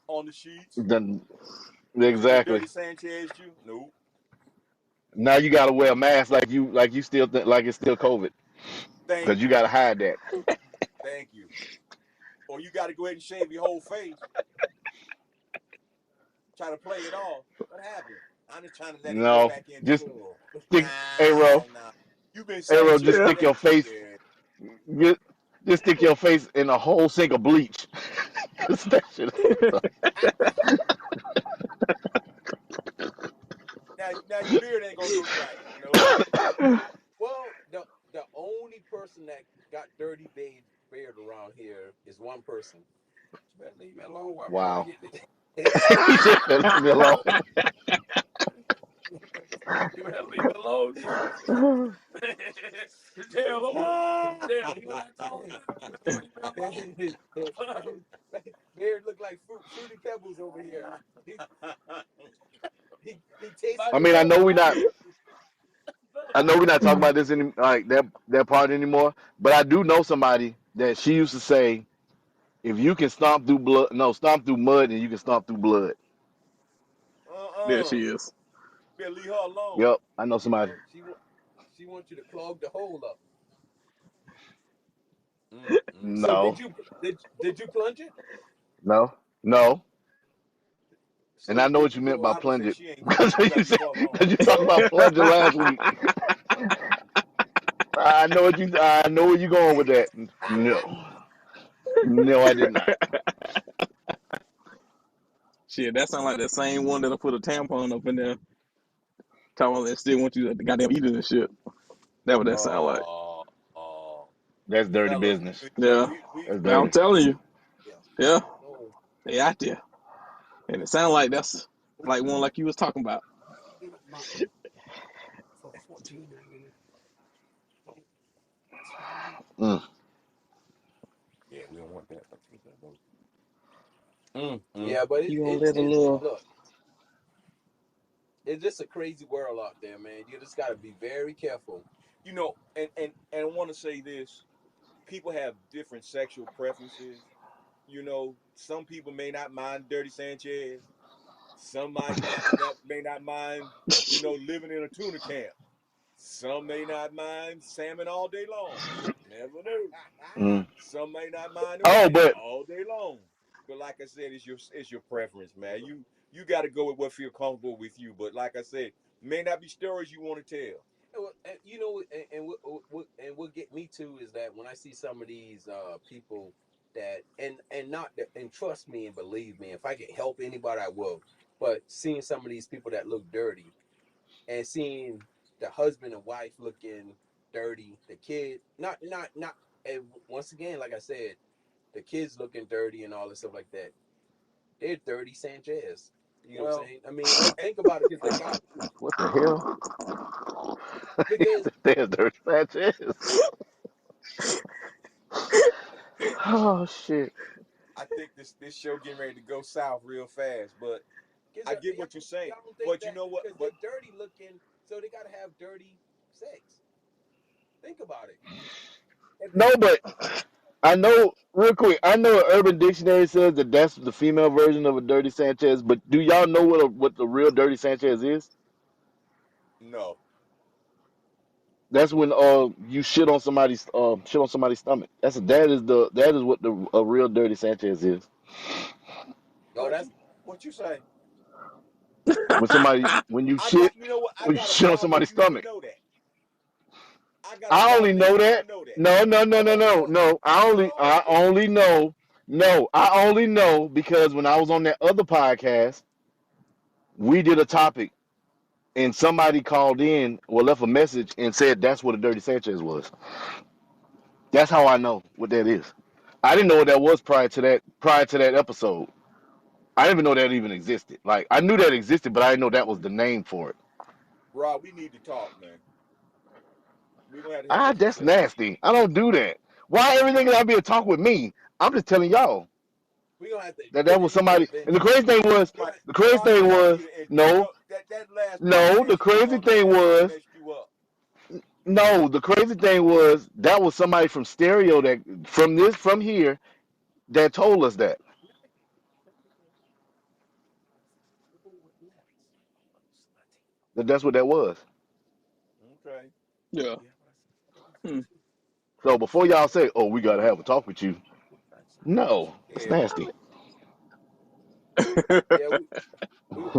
[SPEAKER 5] On the sheets.
[SPEAKER 2] Then
[SPEAKER 5] Did
[SPEAKER 2] exactly.
[SPEAKER 5] Dirty Sanchez you? Nope.
[SPEAKER 2] Now you gotta wear a mask like you still like it's still COVID
[SPEAKER 5] Thank
[SPEAKER 2] because you
[SPEAKER 5] you.
[SPEAKER 2] gotta hide that.
[SPEAKER 5] Thank you. Or you got to go ahead and shave your whole face. Try to play it off. What happened? I'm just trying to let it go
[SPEAKER 2] No,
[SPEAKER 5] back in
[SPEAKER 2] just
[SPEAKER 5] full.
[SPEAKER 2] stick arrow,
[SPEAKER 5] Nah. You've been
[SPEAKER 2] arrow. Just
[SPEAKER 5] Sanchez
[SPEAKER 2] stick your
[SPEAKER 5] every
[SPEAKER 2] face.
[SPEAKER 5] day.
[SPEAKER 2] Just, just stick your face in a whole sink of bleach. 'Cause that shit-
[SPEAKER 5] Now your beard ain't gonna look right. Nope.
[SPEAKER 4] Well, the only person that got dirty beard around here is one person.
[SPEAKER 1] You better leave me alone while Pearl
[SPEAKER 2] wow.
[SPEAKER 1] get this.
[SPEAKER 2] He said, "Leave me alone."
[SPEAKER 1] You better leave me alone. Tell him. Tell him when I talk. Leave me alone.
[SPEAKER 4] Beard look like fruity pebbles over here. He tastes
[SPEAKER 1] My
[SPEAKER 2] I
[SPEAKER 4] good.
[SPEAKER 2] mean, I
[SPEAKER 1] girl,
[SPEAKER 2] know we're
[SPEAKER 1] my
[SPEAKER 2] not. I know we're not talking about this any like that part anymore. But I do know somebody that she used to say, if you can stomp through blood, no, stomp through mud, and you can stomp through blood.
[SPEAKER 3] There
[SPEAKER 5] uh-uh.
[SPEAKER 3] she is.
[SPEAKER 5] Better leave her alone.
[SPEAKER 2] Yep, I know somebody.
[SPEAKER 4] No, she wants you to clog the hole up. So
[SPEAKER 5] See?
[SPEAKER 2] No,
[SPEAKER 4] did you plunge it?
[SPEAKER 2] no, no. And
[SPEAKER 4] So
[SPEAKER 2] I know
[SPEAKER 4] did
[SPEAKER 2] what
[SPEAKER 4] you
[SPEAKER 2] you
[SPEAKER 4] get
[SPEAKER 2] meant
[SPEAKER 5] Oh,
[SPEAKER 2] by
[SPEAKER 5] I would
[SPEAKER 2] plunge
[SPEAKER 5] say
[SPEAKER 2] it
[SPEAKER 5] she ain't
[SPEAKER 2] because
[SPEAKER 5] you
[SPEAKER 2] you
[SPEAKER 5] gotta
[SPEAKER 2] said
[SPEAKER 5] leave her alone.
[SPEAKER 2] because you talked about plunging last week. I know what you. I know where you going with that. No. No, I did not.
[SPEAKER 3] Shit, that sound like the same one that'll put a tampon up in there, talking about they still want you to goddamn eat it and shit. That what that sound like.
[SPEAKER 5] Uh,
[SPEAKER 2] That's dirty
[SPEAKER 5] fellas,
[SPEAKER 2] business.
[SPEAKER 5] look,
[SPEAKER 3] Yeah,
[SPEAKER 5] we
[SPEAKER 2] That's
[SPEAKER 3] I'm
[SPEAKER 2] dirty.
[SPEAKER 3] telling you.
[SPEAKER 1] Yeah.
[SPEAKER 3] Yeah,
[SPEAKER 1] No.
[SPEAKER 3] they out there, and it sound like that's like one like you was talking about.
[SPEAKER 1] Peanut butter for $14.99. That's fine.
[SPEAKER 2] Mm.
[SPEAKER 5] yeah, we don't want that.
[SPEAKER 4] Yeah, but
[SPEAKER 3] You gonna let a
[SPEAKER 4] it
[SPEAKER 3] little?
[SPEAKER 4] look, it's just a crazy world out there, man. You just got to be very careful.
[SPEAKER 5] You know, and I want to say this: people have different sexual preferences. You know, some people may not mind Dirty Sanchez. Some may not mind, living in a tuna camp. Some may not mind salmon all day long. Never know.
[SPEAKER 2] Mm.
[SPEAKER 5] Some may not mind the
[SPEAKER 2] Oh,
[SPEAKER 5] white
[SPEAKER 2] but
[SPEAKER 5] all day long. But like I said, it's your preference, man. You got to go with what feel comfortable with you. But like I said, may not be stories you want to tell.
[SPEAKER 4] You know, and what get me too is that when I see some of these people that and not that, and trust me and believe me, if I can help anybody, I will. But seeing some of these people that look dirty and seeing the husband and wife looking dirty, the kid not, and once again, like I said, the kids looking dirty and all this stuff like that. They're dirty Sanchez. You know what I'm
[SPEAKER 5] Well,
[SPEAKER 4] saying? I mean, think about it, because they got
[SPEAKER 2] what the hell?
[SPEAKER 4] because
[SPEAKER 2] There's dirty Sanchez. Oh shit.
[SPEAKER 5] I think this show getting ready to go south real fast. But
[SPEAKER 4] because
[SPEAKER 5] I get what you're saying.
[SPEAKER 4] y'all don't think
[SPEAKER 5] But you
[SPEAKER 4] that
[SPEAKER 5] know what?
[SPEAKER 4] because
[SPEAKER 5] But
[SPEAKER 4] they're dirty looking, so they got to have dirty sex. Think about it. If they
[SPEAKER 2] No, but I know real quick. I know Urban Dictionary says that that's the female version of a dirty Sanchez. But do y'all know what the real dirty Sanchez is?
[SPEAKER 5] no,
[SPEAKER 2] That's when you shit on somebody's stomach. That is what the a real dirty Sanchez is.
[SPEAKER 4] oh,
[SPEAKER 5] what
[SPEAKER 4] that's
[SPEAKER 5] you what you say?
[SPEAKER 2] When you
[SPEAKER 5] I got
[SPEAKER 2] shit
[SPEAKER 5] you know what? I
[SPEAKER 2] when you
[SPEAKER 5] got a
[SPEAKER 2] shit on
[SPEAKER 5] problem.
[SPEAKER 2] somebody's
[SPEAKER 5] You even
[SPEAKER 2] stomach.
[SPEAKER 5] know that. I got a
[SPEAKER 2] I only
[SPEAKER 5] problem that
[SPEAKER 2] know
[SPEAKER 5] you
[SPEAKER 2] that.
[SPEAKER 5] even know that.
[SPEAKER 2] No, no, no, no, no,
[SPEAKER 4] no,
[SPEAKER 2] no.
[SPEAKER 4] no.
[SPEAKER 2] I only know. No, I only know because when I was on that other podcast, we did a topic and somebody called in or left a message and said that's what a dirty Sanchez was. That's how I know what that is. I didn't know what that was prior to that episode. I didn't even know that even existed. Like I knew that existed, but I didn't know that was the name for it.
[SPEAKER 5] Rob, we need to talk, man. We're gonna have
[SPEAKER 2] Ah,
[SPEAKER 5] to
[SPEAKER 2] that's
[SPEAKER 5] discuss this.
[SPEAKER 2] nasty. I don't do that. Why everything gotta be a talk with me? I'm just telling y'all
[SPEAKER 4] We gonna have to
[SPEAKER 2] that
[SPEAKER 4] put
[SPEAKER 2] was
[SPEAKER 4] it in the
[SPEAKER 2] somebody. And
[SPEAKER 4] invention. We gonna
[SPEAKER 2] the crazy
[SPEAKER 5] Rob, you
[SPEAKER 2] thing
[SPEAKER 5] might
[SPEAKER 2] was
[SPEAKER 5] need an invent.
[SPEAKER 2] no,
[SPEAKER 5] That last
[SPEAKER 2] no. The
[SPEAKER 5] podcast you was
[SPEAKER 2] crazy
[SPEAKER 5] on there
[SPEAKER 2] thing
[SPEAKER 5] might have
[SPEAKER 2] was
[SPEAKER 5] messed you up.
[SPEAKER 2] no. The crazy thing was that was somebody from stereo that from here that told us that that's what that was.
[SPEAKER 5] Okay.
[SPEAKER 3] Yeah. Hmm.
[SPEAKER 2] So before y'all say, "Oh, we gotta have a talk with you," no, it's
[SPEAKER 5] Yeah.
[SPEAKER 2] nasty.
[SPEAKER 4] Yeah,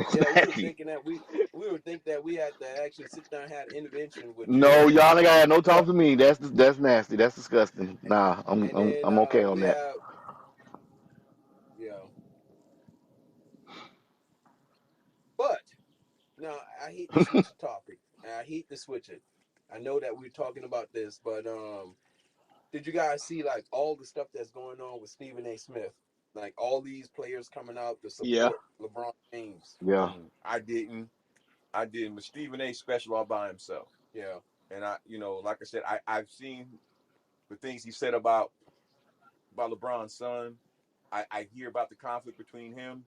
[SPEAKER 2] It's
[SPEAKER 4] we were
[SPEAKER 2] nasty.
[SPEAKER 4] thinking that we would think that we had to actually sit down and have an intervention with you,
[SPEAKER 2] No, y'all ain't gotta have no talk
[SPEAKER 5] Well,
[SPEAKER 2] to me. That's nasty. That's disgusting. Nah, I'm
[SPEAKER 4] and
[SPEAKER 2] I'm
[SPEAKER 4] then
[SPEAKER 2] I'm okay on
[SPEAKER 4] we
[SPEAKER 2] that.
[SPEAKER 4] have you know, but now I hate to switch the topic. I hate to switch it. I know that we're talking about this, but did you guys see like all the stuff that's going on with Stephen A. Smith? Like all these players coming out to
[SPEAKER 3] Yeah.
[SPEAKER 4] support LeBron James.
[SPEAKER 2] Yeah.
[SPEAKER 5] I didn't. I didn't. But Stephen A. special all by himself.
[SPEAKER 4] Yeah.
[SPEAKER 5] And like I said, I've seen the things he said about LeBron's son. I hear about the conflict between him.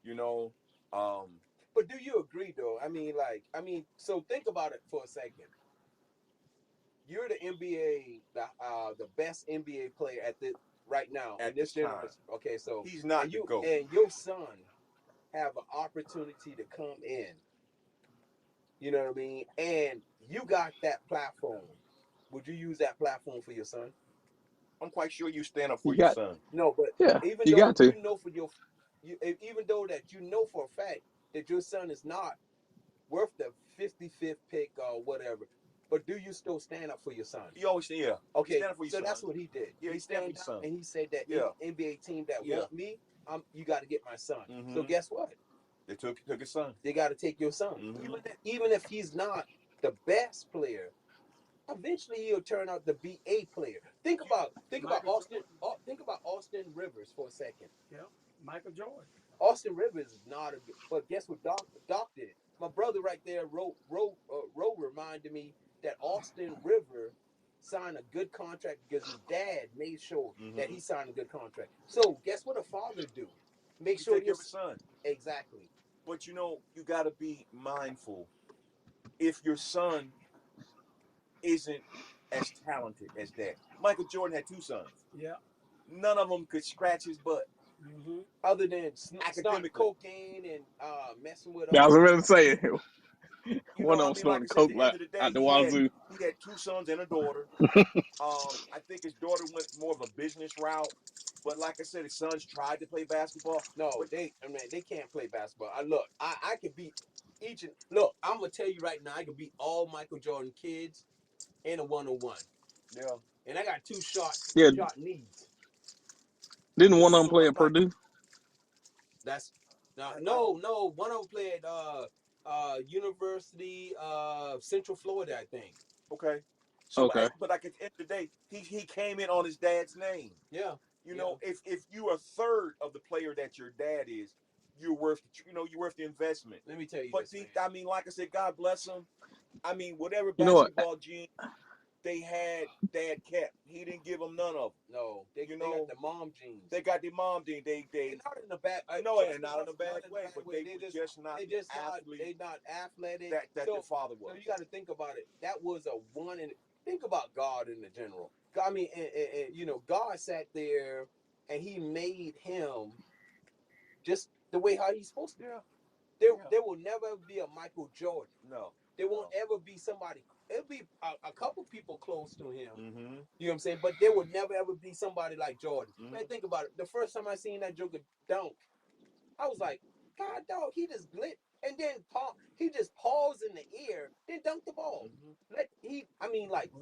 [SPEAKER 5] You know, um,
[SPEAKER 4] But do you agree though? So think about it for a second. You're the NBA, the best NBA player at the right now in
[SPEAKER 5] at
[SPEAKER 4] this
[SPEAKER 5] this time,
[SPEAKER 4] generation. Okay, so
[SPEAKER 5] he's not the GOAT.
[SPEAKER 4] and your son have an opportunity to come in. You know what I mean? And you got that platform. Would you use that platform for your son?
[SPEAKER 5] I'm quite sure you stand up for
[SPEAKER 3] You
[SPEAKER 5] your
[SPEAKER 3] got.
[SPEAKER 5] son.
[SPEAKER 4] No, but
[SPEAKER 3] Yeah.
[SPEAKER 4] even
[SPEAKER 3] You
[SPEAKER 4] though
[SPEAKER 3] got to.
[SPEAKER 4] you know for your, even though that you know for a fact that your son is not worth the 55th pick or whatever, but do you still stand up for your son?
[SPEAKER 5] You always say, yeah.
[SPEAKER 4] Okay,
[SPEAKER 5] Stand up for your
[SPEAKER 4] so
[SPEAKER 5] son.
[SPEAKER 4] that's what he did.
[SPEAKER 5] Yeah,
[SPEAKER 4] he
[SPEAKER 5] he stand for
[SPEAKER 4] stand
[SPEAKER 5] your
[SPEAKER 4] up
[SPEAKER 5] son.
[SPEAKER 4] and he said that
[SPEAKER 5] Yeah.
[SPEAKER 4] any NBA team that
[SPEAKER 5] Yeah.
[SPEAKER 4] want me, you got to get my son. So
[SPEAKER 5] Mhm.
[SPEAKER 4] guess what?
[SPEAKER 5] They took his son.
[SPEAKER 4] They got to take your son.
[SPEAKER 5] Mhm.
[SPEAKER 4] Even if he's not the best player, eventually he'll turn out to be a player. Think about
[SPEAKER 1] Michael
[SPEAKER 4] Austin.
[SPEAKER 1] Jordan.
[SPEAKER 4] Think about Austin Rivers for a second.
[SPEAKER 1] Yeah, Michael Jordan.
[SPEAKER 4] Austin Rivers is not a good, but guess what? Doc did it. My brother right there, Roe reminded me that Austin River signed a good contract because his dad made sure that he signed a good contract. So guess what a father do? Make
[SPEAKER 5] You
[SPEAKER 4] sure
[SPEAKER 5] take care
[SPEAKER 4] your
[SPEAKER 5] of his son.
[SPEAKER 4] exactly.
[SPEAKER 5] But you know, you got to be mindful. If your son isn't as talented as that, Michael Jordan had 2 sons.
[SPEAKER 1] Yeah.
[SPEAKER 5] None of them could scratch his butt.
[SPEAKER 1] Mm-hmm.
[SPEAKER 4] Other than snorting
[SPEAKER 5] Academically.
[SPEAKER 4] cocaine and messing with
[SPEAKER 3] Yeah, I was
[SPEAKER 4] other.
[SPEAKER 3] about to say
[SPEAKER 5] You
[SPEAKER 3] one
[SPEAKER 5] know,
[SPEAKER 3] of
[SPEAKER 5] I
[SPEAKER 3] them
[SPEAKER 5] mean, like
[SPEAKER 3] snorting
[SPEAKER 5] I said, at
[SPEAKER 3] coke
[SPEAKER 5] the
[SPEAKER 3] like
[SPEAKER 5] end of the day,
[SPEAKER 3] out the
[SPEAKER 5] he
[SPEAKER 3] wazoo.
[SPEAKER 5] had 2 sons and a daughter. I think his daughter went more of a business route, but like I said, his sons tried to play basketball.
[SPEAKER 4] No,
[SPEAKER 5] But
[SPEAKER 4] they can't play basketball. I could beat each and look. I'm gonna tell you right now, I could beat all Michael Jordan kids in a 1-on-1.
[SPEAKER 5] yeah,
[SPEAKER 4] And I got 2 shot
[SPEAKER 3] Yeah,
[SPEAKER 4] knees.
[SPEAKER 3] didn't one of them
[SPEAKER 5] so
[SPEAKER 3] play
[SPEAKER 5] I'm
[SPEAKER 3] at
[SPEAKER 5] like,
[SPEAKER 3] Purdue?
[SPEAKER 4] That's
[SPEAKER 5] I
[SPEAKER 4] no,
[SPEAKER 5] don't.
[SPEAKER 4] one of them played University of Central Florida, I think.
[SPEAKER 5] Okay. So,
[SPEAKER 3] Okay.
[SPEAKER 5] but like at the end of the day, he came in on his dad's name.
[SPEAKER 4] Yeah.
[SPEAKER 5] You know, if you're a third of the player that your dad is, you're worth the investment.
[SPEAKER 4] Let me tell you
[SPEAKER 5] But
[SPEAKER 4] this, man.
[SPEAKER 5] I mean, like I said, God bless him. I mean, whatever
[SPEAKER 3] You know what?
[SPEAKER 5] basketball gene they had, dad kept. He didn't give them none of them.
[SPEAKER 4] No, they
[SPEAKER 5] You
[SPEAKER 4] got
[SPEAKER 5] know,
[SPEAKER 4] the mom genes.
[SPEAKER 5] they got their mom gene. They
[SPEAKER 4] not in a bad.
[SPEAKER 5] no, and not in a bad way, but
[SPEAKER 4] They
[SPEAKER 5] they were just not
[SPEAKER 4] they
[SPEAKER 5] the
[SPEAKER 4] just not
[SPEAKER 5] athlete
[SPEAKER 4] they not athletic.
[SPEAKER 5] that
[SPEAKER 4] So
[SPEAKER 5] their father was.
[SPEAKER 4] so you got to think about it. That was a one and think about God in the general. I mean, and you know, God sat there and He made him just the way how he's supposed to.
[SPEAKER 5] Yeah.
[SPEAKER 4] There will never be a Michael Jordan.
[SPEAKER 5] No.
[SPEAKER 4] There won't ever be somebody. It'll be a couple people close to him.
[SPEAKER 5] Mm-hmm.
[SPEAKER 4] You know what I'm saying? But there will never ever be somebody like Jordan.
[SPEAKER 5] Mhm.
[SPEAKER 4] Man, think about it. The first time I seen that Joker dunk, I was like, God, dog, he just lit, and then he just paused in the air, then dunked the ball.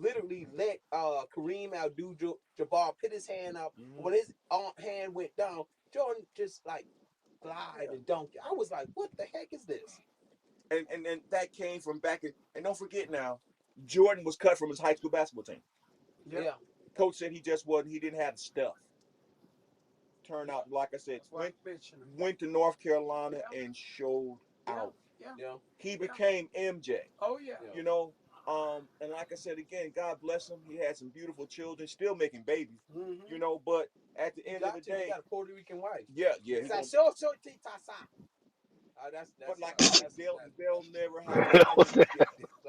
[SPEAKER 4] Literally let Kareem Abdul-Jabbar put his hand up.
[SPEAKER 5] Mhm.
[SPEAKER 4] When his hand went down, Jordan just like glide and dunked it. I was like, what the heck is this?
[SPEAKER 5] And that came from back in, and don't forget now, Jordan was cut from his high school basketball team.
[SPEAKER 4] Yeah.
[SPEAKER 5] Coach said he didn't have the stuff. Turned out, like I said, went to North Carolina and showed out.
[SPEAKER 4] Yeah.
[SPEAKER 5] He became MJ.
[SPEAKER 1] Oh yeah.
[SPEAKER 5] You know, and like I said again, God bless him. He had some beautiful children, still making babies.
[SPEAKER 1] Mm-hmm.
[SPEAKER 5] You know, but at the end of the day,
[SPEAKER 4] he got a Puerto Rican wife.
[SPEAKER 5] yeah.
[SPEAKER 4] That's
[SPEAKER 5] But like I said, they'll never have
[SPEAKER 2] What's that?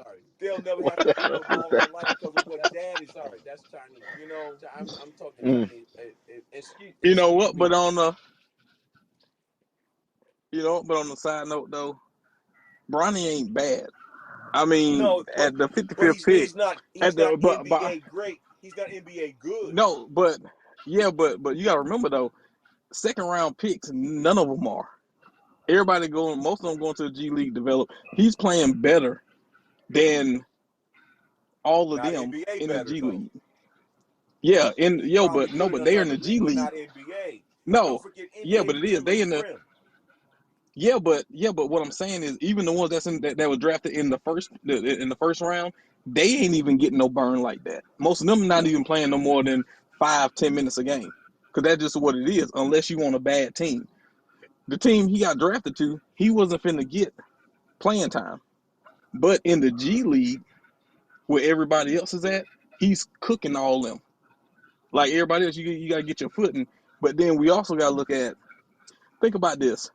[SPEAKER 4] sorry.
[SPEAKER 5] they'll never have to dribble a ball in their life because of what dad is
[SPEAKER 4] Sorry,
[SPEAKER 5] doing.
[SPEAKER 4] that's Chinese.
[SPEAKER 5] You know,
[SPEAKER 4] I'm talking
[SPEAKER 2] Mm.
[SPEAKER 4] Chinese. Excuse
[SPEAKER 3] You know what?
[SPEAKER 4] me.
[SPEAKER 3] But on the side note though, Bronny ain't bad. I mean,
[SPEAKER 5] no,
[SPEAKER 3] at the
[SPEAKER 5] but
[SPEAKER 3] 55th pick,
[SPEAKER 5] he's not
[SPEAKER 3] at the
[SPEAKER 5] NBA great. He's not NBA good.
[SPEAKER 3] no, but yeah, but you gotta remember though, second round picks, none of them are. Everybody most of them going to the G League develop. He's playing better than all of
[SPEAKER 5] Not
[SPEAKER 3] them
[SPEAKER 5] NBA
[SPEAKER 3] in the
[SPEAKER 5] better
[SPEAKER 3] G
[SPEAKER 5] though.
[SPEAKER 3] League. Yeah,
[SPEAKER 5] He's probably good
[SPEAKER 3] but
[SPEAKER 5] in
[SPEAKER 3] they're in the
[SPEAKER 5] another
[SPEAKER 3] G
[SPEAKER 5] league, but
[SPEAKER 3] League.
[SPEAKER 5] not NBA.
[SPEAKER 3] No,
[SPEAKER 5] Don't forget
[SPEAKER 3] yeah,
[SPEAKER 5] NBA
[SPEAKER 3] but it is.
[SPEAKER 5] rim to
[SPEAKER 3] They in the
[SPEAKER 5] rim.
[SPEAKER 3] but what I'm saying is even the ones that was drafted in the first round, they ain't even getting no burn like that. Most of them not even playing no more than 5-10 minutes a game, because that's just what it is. Unless you want a bad team, the team he got drafted to, he wasn't finna get playing time. But in the G League, where everybody else is at, he's cooking all them. Like everybody else, you got to get your footing. But then we also got to think about this.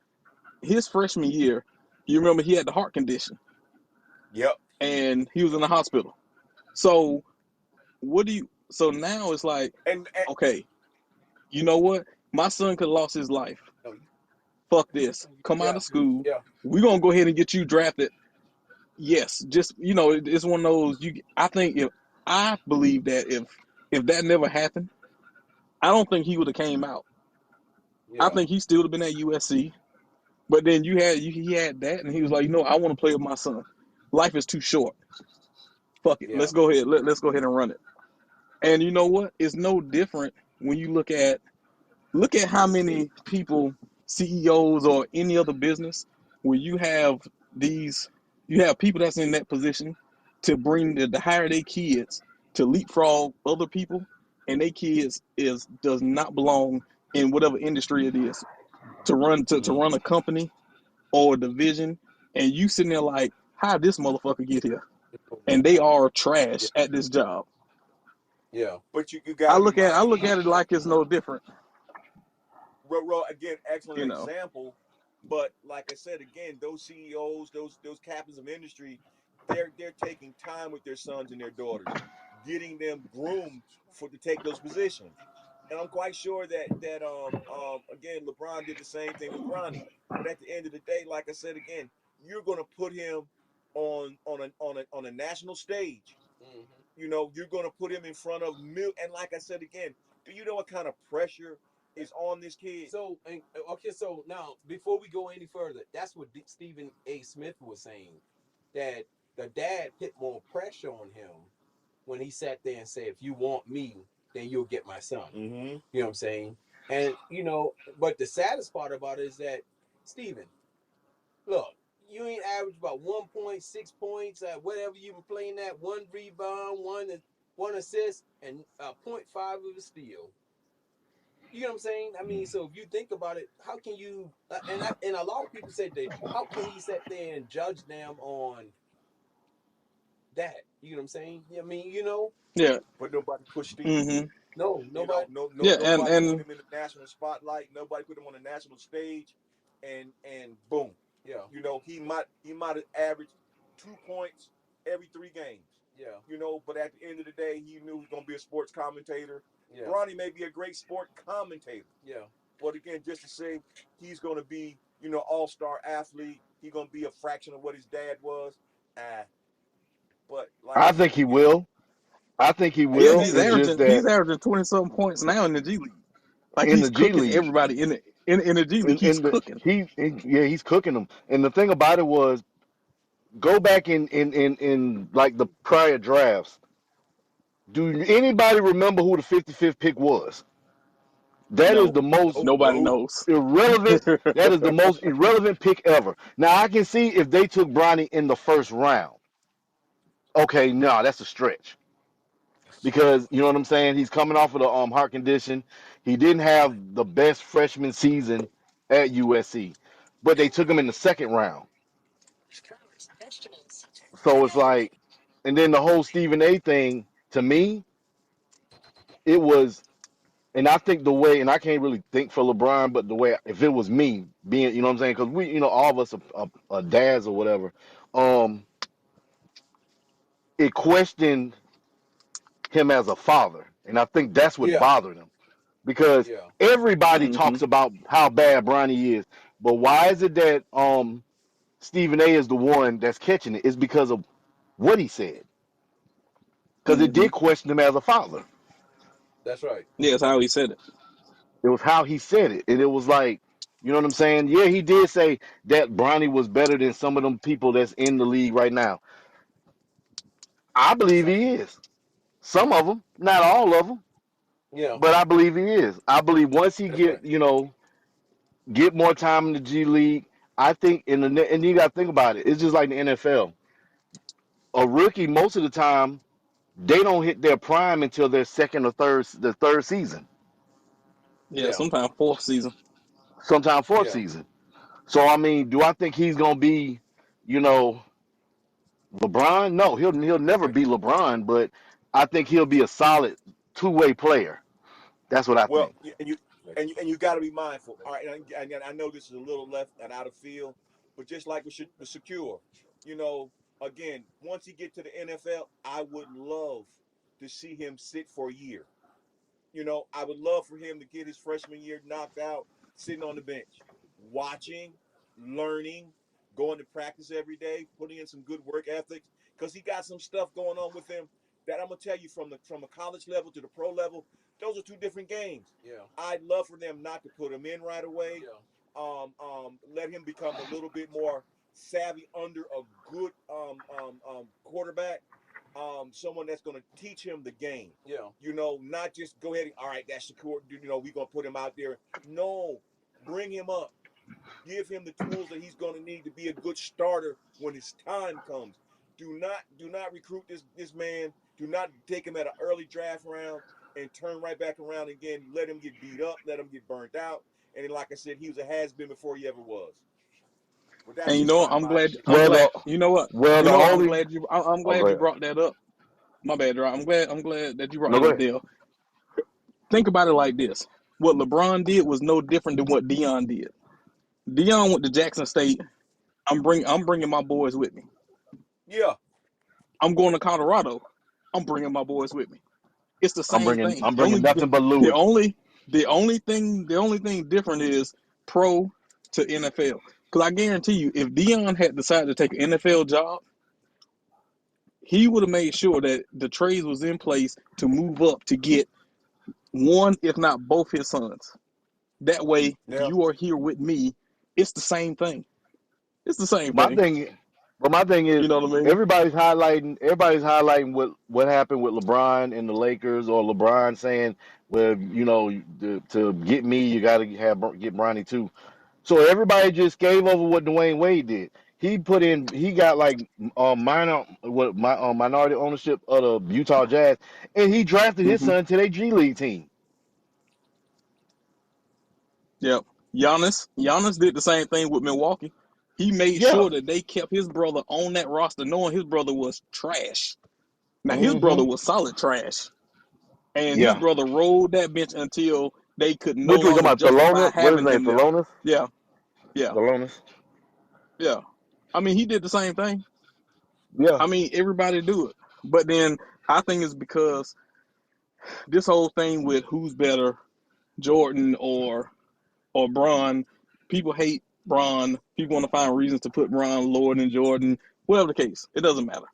[SPEAKER 3] His freshman year, you remember he had the heart condition.
[SPEAKER 5] Yep.
[SPEAKER 3] And he was in the hospital. So so now it's like,
[SPEAKER 5] And
[SPEAKER 3] okay, you know what? My son could have lost his life. Fuck this. Come out of school.
[SPEAKER 4] Yeah.
[SPEAKER 3] We're going to go ahead and get you drafted. Yes, just it's one of those. I believe that if that never happened, I don't think he would have came out. I think he still would have been at USC. But then he had that, and he was like, I want to play with my son. Life is too short. Fuck it,
[SPEAKER 4] Yeah.
[SPEAKER 3] let's go ahead. Let's go ahead and run it. And you know what? It's no different when you look at how many people, CEOs or any other business, where you have these, you have people that's in that position to bring to hire their kids to leapfrog other people, and their kids is does not belong in whatever industry it is to run a company or a division, and you sitting there like, how this motherfucker get here? And they are
[SPEAKER 4] Yeah.
[SPEAKER 3] trash at this job.
[SPEAKER 4] Yeah.
[SPEAKER 5] But you got to be
[SPEAKER 3] I
[SPEAKER 5] mindful.
[SPEAKER 3] look at it like it's no different,
[SPEAKER 5] Again, excellent
[SPEAKER 3] you know.
[SPEAKER 5] example. But like I said, again, those CEOs, those captains of industry, they're taking time with their sons and their daughters, getting them groomed for to take those positions. And I'm quite sure that again, LeBron did the same thing with Bronny. But at the end of the day, like I said again, you're going to put him on a national stage.
[SPEAKER 4] Hmm.
[SPEAKER 5] You know, you're going to put him in front of mil. And like I said again, do you know what kind of pressure is on this kid?
[SPEAKER 4] So, okay, so now before we go any further, that's what Stephen A. Smith was saying, that the dad put more pressure on him when he sat there and said, "If you want me, then you'll get my son."
[SPEAKER 5] Mm-hmm.
[SPEAKER 4] You know what I'm saying? And but the saddest part about it is that, Stephen, look, you ain't average about 1.6 points at whatever you were playing at, one rebound, one assist, and 0.5 of a steal. You know what I'm saying? I mean, so if you think about it, how can you? And a lot of people say that, how can he sit there and judge them on that? You know what I'm saying? I mean,
[SPEAKER 3] Yeah.
[SPEAKER 5] But nobody pushed Steve.
[SPEAKER 3] Mm-hmm.
[SPEAKER 4] no,
[SPEAKER 5] You know,
[SPEAKER 4] nobody.
[SPEAKER 3] Yeah,
[SPEAKER 5] nobody put
[SPEAKER 3] and
[SPEAKER 5] him in the national spotlight. Nobody put him on the national stage, and boom,
[SPEAKER 4] Yeah,
[SPEAKER 5] you know, he might have averaged 2 points every 3 games.
[SPEAKER 4] yeah,
[SPEAKER 5] You know, but at the end of the day, he knew he was going to be a sports commentator.
[SPEAKER 4] yeah,
[SPEAKER 5] Bronny may be a great sport commentator,
[SPEAKER 4] yeah.
[SPEAKER 5] but again, just to say he's going to be, all-star athlete, he's going to be a fraction of what his dad was. Ah, but like I
[SPEAKER 2] I
[SPEAKER 5] said
[SPEAKER 2] think he
[SPEAKER 5] again,
[SPEAKER 2] will. I think he
[SPEAKER 3] yeah,
[SPEAKER 2] will. It's just
[SPEAKER 3] he's
[SPEAKER 2] that
[SPEAKER 3] averaging 20 something points now in the G League. Like
[SPEAKER 2] in
[SPEAKER 3] he's
[SPEAKER 2] the G
[SPEAKER 3] cooking
[SPEAKER 2] League,
[SPEAKER 3] everybody in the G League. He's
[SPEAKER 2] in the
[SPEAKER 3] cooking.
[SPEAKER 2] yeah, he's cooking them. And the thing about it was, go back in like the prior drafts. Do anybody remember who the 55th pick was? That is
[SPEAKER 3] No,
[SPEAKER 2] the most
[SPEAKER 5] nope,
[SPEAKER 3] nobody
[SPEAKER 5] nope.
[SPEAKER 3] knows.
[SPEAKER 2] irrelevant. That is the most irrelevant pick ever. Now I can see if they took Bronny in the first round. Okay, no, that's a stretch because you know what I'm saying. He's coming off of the heart condition. He didn't have the best freshman season at USC, but they took him in the second round. So it's like, and then the whole Stephen A thing to me, it was, and I think the way, and I can't really think for LeBron, but the way, if it was me being, you know what I'm saying, because we, all of us are dads or whatever, um, it questioned him as a father, and I think that's what
[SPEAKER 4] Yeah,
[SPEAKER 2] bothered him because
[SPEAKER 4] yeah.
[SPEAKER 2] everybody
[SPEAKER 3] Hmm.
[SPEAKER 2] talks about how bad Bronny is, but why is it that Stephen A is the one that's catching it? It's because of what he said, because it
[SPEAKER 3] Hmm.
[SPEAKER 2] did question him as a father.
[SPEAKER 4] That's right.
[SPEAKER 3] Yeah, that's how he said it.
[SPEAKER 2] It was how he said it, and it was like, you know what I'm saying? Yeah, he did say that Bronny was better than some of them people that's in the league right now. I believe he is. Some of them, not all of them,
[SPEAKER 4] Yeah,
[SPEAKER 2] but I believe he is. I believe once he
[SPEAKER 4] that's right.
[SPEAKER 2] get more time in the G League, I think and you got to think about it. It's just like the NFL. A rookie, most of the time, they don't hit their prime until their second or the third season,
[SPEAKER 3] Yeah,
[SPEAKER 4] Yeah,
[SPEAKER 3] sometime fourth season.
[SPEAKER 2] sometimes fourth
[SPEAKER 4] yeah.
[SPEAKER 2] season. So I mean, do I think he's gonna be, you know, LeBron? No, he'll never
[SPEAKER 4] Right.
[SPEAKER 2] be LeBron, but I think he'll be a solid two-way player. That's what I
[SPEAKER 5] Well,
[SPEAKER 2] think.
[SPEAKER 5] and you got to be mindful. All right, and I know this is a little left and out of field, but just like with Secure, you know, again, once he get to the NFL, I would love to see him sit for a year. You know, I would love for him to get his freshman year knocked out, sitting on the bench, watching, learning, going to practice every day, putting in some good work ethics, because he got some stuff going on with him that I'm gonna tell you from a college level to the pro level, those are two different games.
[SPEAKER 4] Yeah,
[SPEAKER 5] I'd love for them not to put him in right away.
[SPEAKER 4] yeah,
[SPEAKER 5] Let him become a little bit more savvy under a good quarterback, someone that's going to teach him the game.
[SPEAKER 4] Yeah.
[SPEAKER 5] You know, not just go ahead and, all right, that's Shakur, you know, we're going to put him out there. No, bring him up. Give him the tools that he's going to need to be a good starter when his time comes. Do not recruit this man. Do not take him at an early draft round and turn right back around again. Let him get beat up. Let him get burnt out. And then, like I said, he was a has-been before he ever was. But that's
[SPEAKER 3] And you
[SPEAKER 5] just
[SPEAKER 3] know what?
[SPEAKER 5] my
[SPEAKER 3] I'm glad.
[SPEAKER 5] opinion.
[SPEAKER 3] I'm
[SPEAKER 2] Well,
[SPEAKER 3] glad. You know what?
[SPEAKER 2] well,
[SPEAKER 3] You
[SPEAKER 2] the
[SPEAKER 3] know what?
[SPEAKER 2] only.
[SPEAKER 3] I'm
[SPEAKER 2] Oh, go
[SPEAKER 3] glad you
[SPEAKER 2] ahead.
[SPEAKER 3] brought that up. My bad, Dry. I'm glad that you brought
[SPEAKER 2] No,
[SPEAKER 3] that
[SPEAKER 2] go
[SPEAKER 3] up,
[SPEAKER 2] ahead.
[SPEAKER 3] Dale. Think about it like this: what LeBron did was no different than what Deion did. Deion went to Jackson State. I'm bringing my boys with me.
[SPEAKER 5] Yeah.
[SPEAKER 3] I'm going to Colorado. I'm bringing my boys with me. It's the same thing.
[SPEAKER 2] I'm bringing nothing but
[SPEAKER 3] The
[SPEAKER 2] Louis.
[SPEAKER 3] only thing different is pro to NFL. Because I guarantee you, if Deion had decided to take an NFL job, he would have made sure that the trades was in place to move up to get one, if not both, his sons. That way,
[SPEAKER 5] Yeah.
[SPEAKER 3] you are here with me. It's the same thing. It's the same
[SPEAKER 2] My
[SPEAKER 3] thing.
[SPEAKER 2] thing, but my thing is,
[SPEAKER 3] You know what I mean?
[SPEAKER 2] everybody's highlighting what happened with LeBron and the Lakers, or LeBron saying, well, you know, to get me, you got to get Bronny too. So everybody just gave over what Dwayne Wade did. He got like minority ownership of the Utah Jazz, and he drafted his
[SPEAKER 3] Mm-hmm.
[SPEAKER 2] son to their G League team.
[SPEAKER 3] Yep. Giannis did the same thing with Milwaukee. He made
[SPEAKER 2] Yeah.
[SPEAKER 3] sure that they kept his brother on that roster, knowing his brother was trash. Now his
[SPEAKER 2] Hmm.
[SPEAKER 3] brother was solid trash, and his
[SPEAKER 2] Yeah.
[SPEAKER 3] brother rode that bench until they could no
[SPEAKER 2] Which we talking
[SPEAKER 3] longer
[SPEAKER 2] about?
[SPEAKER 3] justify
[SPEAKER 2] Thelona? What is his
[SPEAKER 3] having
[SPEAKER 2] name?
[SPEAKER 3] him there.
[SPEAKER 2] Thalonis?
[SPEAKER 3] Yeah, yeah,
[SPEAKER 2] Thalonis?
[SPEAKER 3] yeah. I mean, he did the same thing.
[SPEAKER 2] Yeah.
[SPEAKER 3] I mean, everybody do it, but then I think it's because this whole thing with who's better, Jordan or Bron. People hate Bron. People want to find reasons to put Bron lower than Jordan. Whatever the case, it doesn't matter.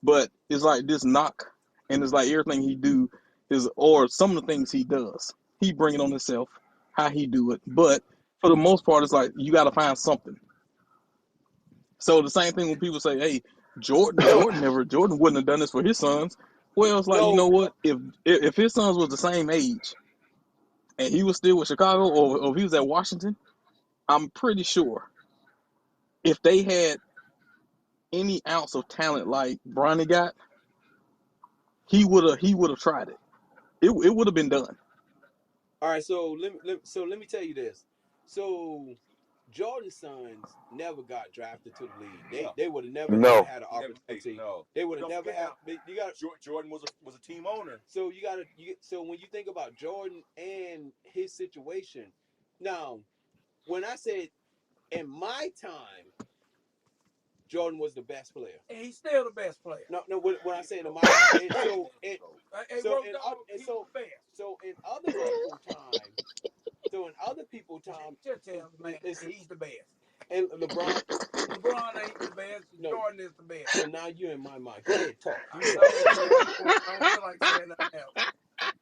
[SPEAKER 3] But it's like this knock, and it's like everything he do is, or some of the things he does, he bring it on himself, how he do it. But for the most part, it's like you got to find something. So the same thing when people say, "Hey, Jordan wouldn't have done this for his sons." Well, it's like, you
[SPEAKER 5] No.
[SPEAKER 3] know what? If his sons was the same age and he was still with Chicago, or if he was at Washington, I'm pretty sure if they had any ounce of talent like Bronny got, he would have tried it. It would have been done.
[SPEAKER 4] All right, so let me tell you this. So Jordan's sons never got drafted to the league.
[SPEAKER 5] Yeah.
[SPEAKER 4] They would have never ever
[SPEAKER 2] No.
[SPEAKER 4] had an
[SPEAKER 5] Never,
[SPEAKER 4] opportunity.
[SPEAKER 5] no.
[SPEAKER 4] They would have
[SPEAKER 5] Don't
[SPEAKER 4] never
[SPEAKER 5] forget
[SPEAKER 4] had.
[SPEAKER 5] now,
[SPEAKER 4] You got
[SPEAKER 5] Jordan was a team owner.
[SPEAKER 4] so so when you think about Jordan and his situation, now when I said in my time, Jordan was the best player.
[SPEAKER 1] And he's still the best player.
[SPEAKER 4] No. When I say in my and so it
[SPEAKER 1] Hey,
[SPEAKER 4] so
[SPEAKER 1] Road
[SPEAKER 4] in
[SPEAKER 1] Dogg,
[SPEAKER 4] and
[SPEAKER 1] he's
[SPEAKER 4] so
[SPEAKER 1] the best.
[SPEAKER 4] so in other people time. So in other people time,
[SPEAKER 1] Just tell the man he's the best.
[SPEAKER 4] and LeBron.
[SPEAKER 1] LeBron ain't the best.
[SPEAKER 4] No.
[SPEAKER 1] Jordan is the best.
[SPEAKER 4] So now you're in my mind. Go ahead, talk.
[SPEAKER 1] I
[SPEAKER 4] You
[SPEAKER 1] know,
[SPEAKER 4] talk.
[SPEAKER 1] G. I don't feel like saying nothing else.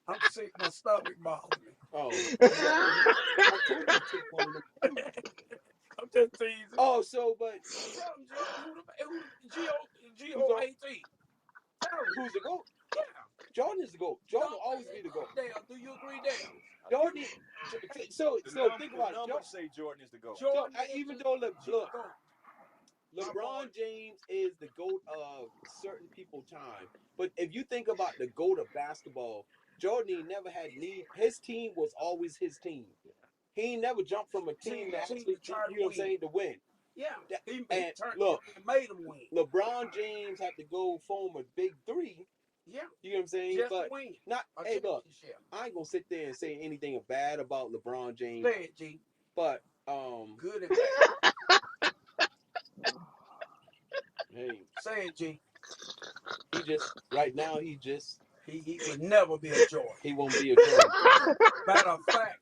[SPEAKER 1] I'm sick. My stomach bothers me.
[SPEAKER 4] Oh, I told you to take one of them.
[SPEAKER 1] I'm just teasing.
[SPEAKER 4] Oh, so but
[SPEAKER 1] Tell him, G. Who
[SPEAKER 4] who's
[SPEAKER 1] GOAT? Tell him.
[SPEAKER 4] who's the GOAT?
[SPEAKER 1] Yeah.
[SPEAKER 4] Jordan is the GOAT. Jordan will always be the GOAT.
[SPEAKER 1] Dale, do you agree, Dale?
[SPEAKER 4] Jordan. So think about it.
[SPEAKER 5] Numbers say Jordan is the GOAT.
[SPEAKER 1] Jordan
[SPEAKER 4] So, even though look,
[SPEAKER 1] GOAT.
[SPEAKER 4] LeBron James is the GOAT of certain people time, but if you think about the GOAT of basketball, Jordan he never had need. His team was always his team. He never jumped from a team that actually, you know what I'm saying, to win.
[SPEAKER 1] Yeah. He
[SPEAKER 4] Look,
[SPEAKER 1] made him win.
[SPEAKER 4] LeBron James had to go form a big three.
[SPEAKER 1] Yeah.
[SPEAKER 4] You know what I'm saying?
[SPEAKER 1] Just
[SPEAKER 4] but
[SPEAKER 1] to win.
[SPEAKER 4] not. Hey, look, I ain't gonna sit there and say anything bad about LeBron James.
[SPEAKER 1] Say it, G.
[SPEAKER 4] But
[SPEAKER 1] good and bad.
[SPEAKER 4] Hey,
[SPEAKER 1] say it, G.
[SPEAKER 4] He just right now. He
[SPEAKER 1] would never be a Jordan.
[SPEAKER 4] He won't be a Jordan.
[SPEAKER 1] Matter of fact.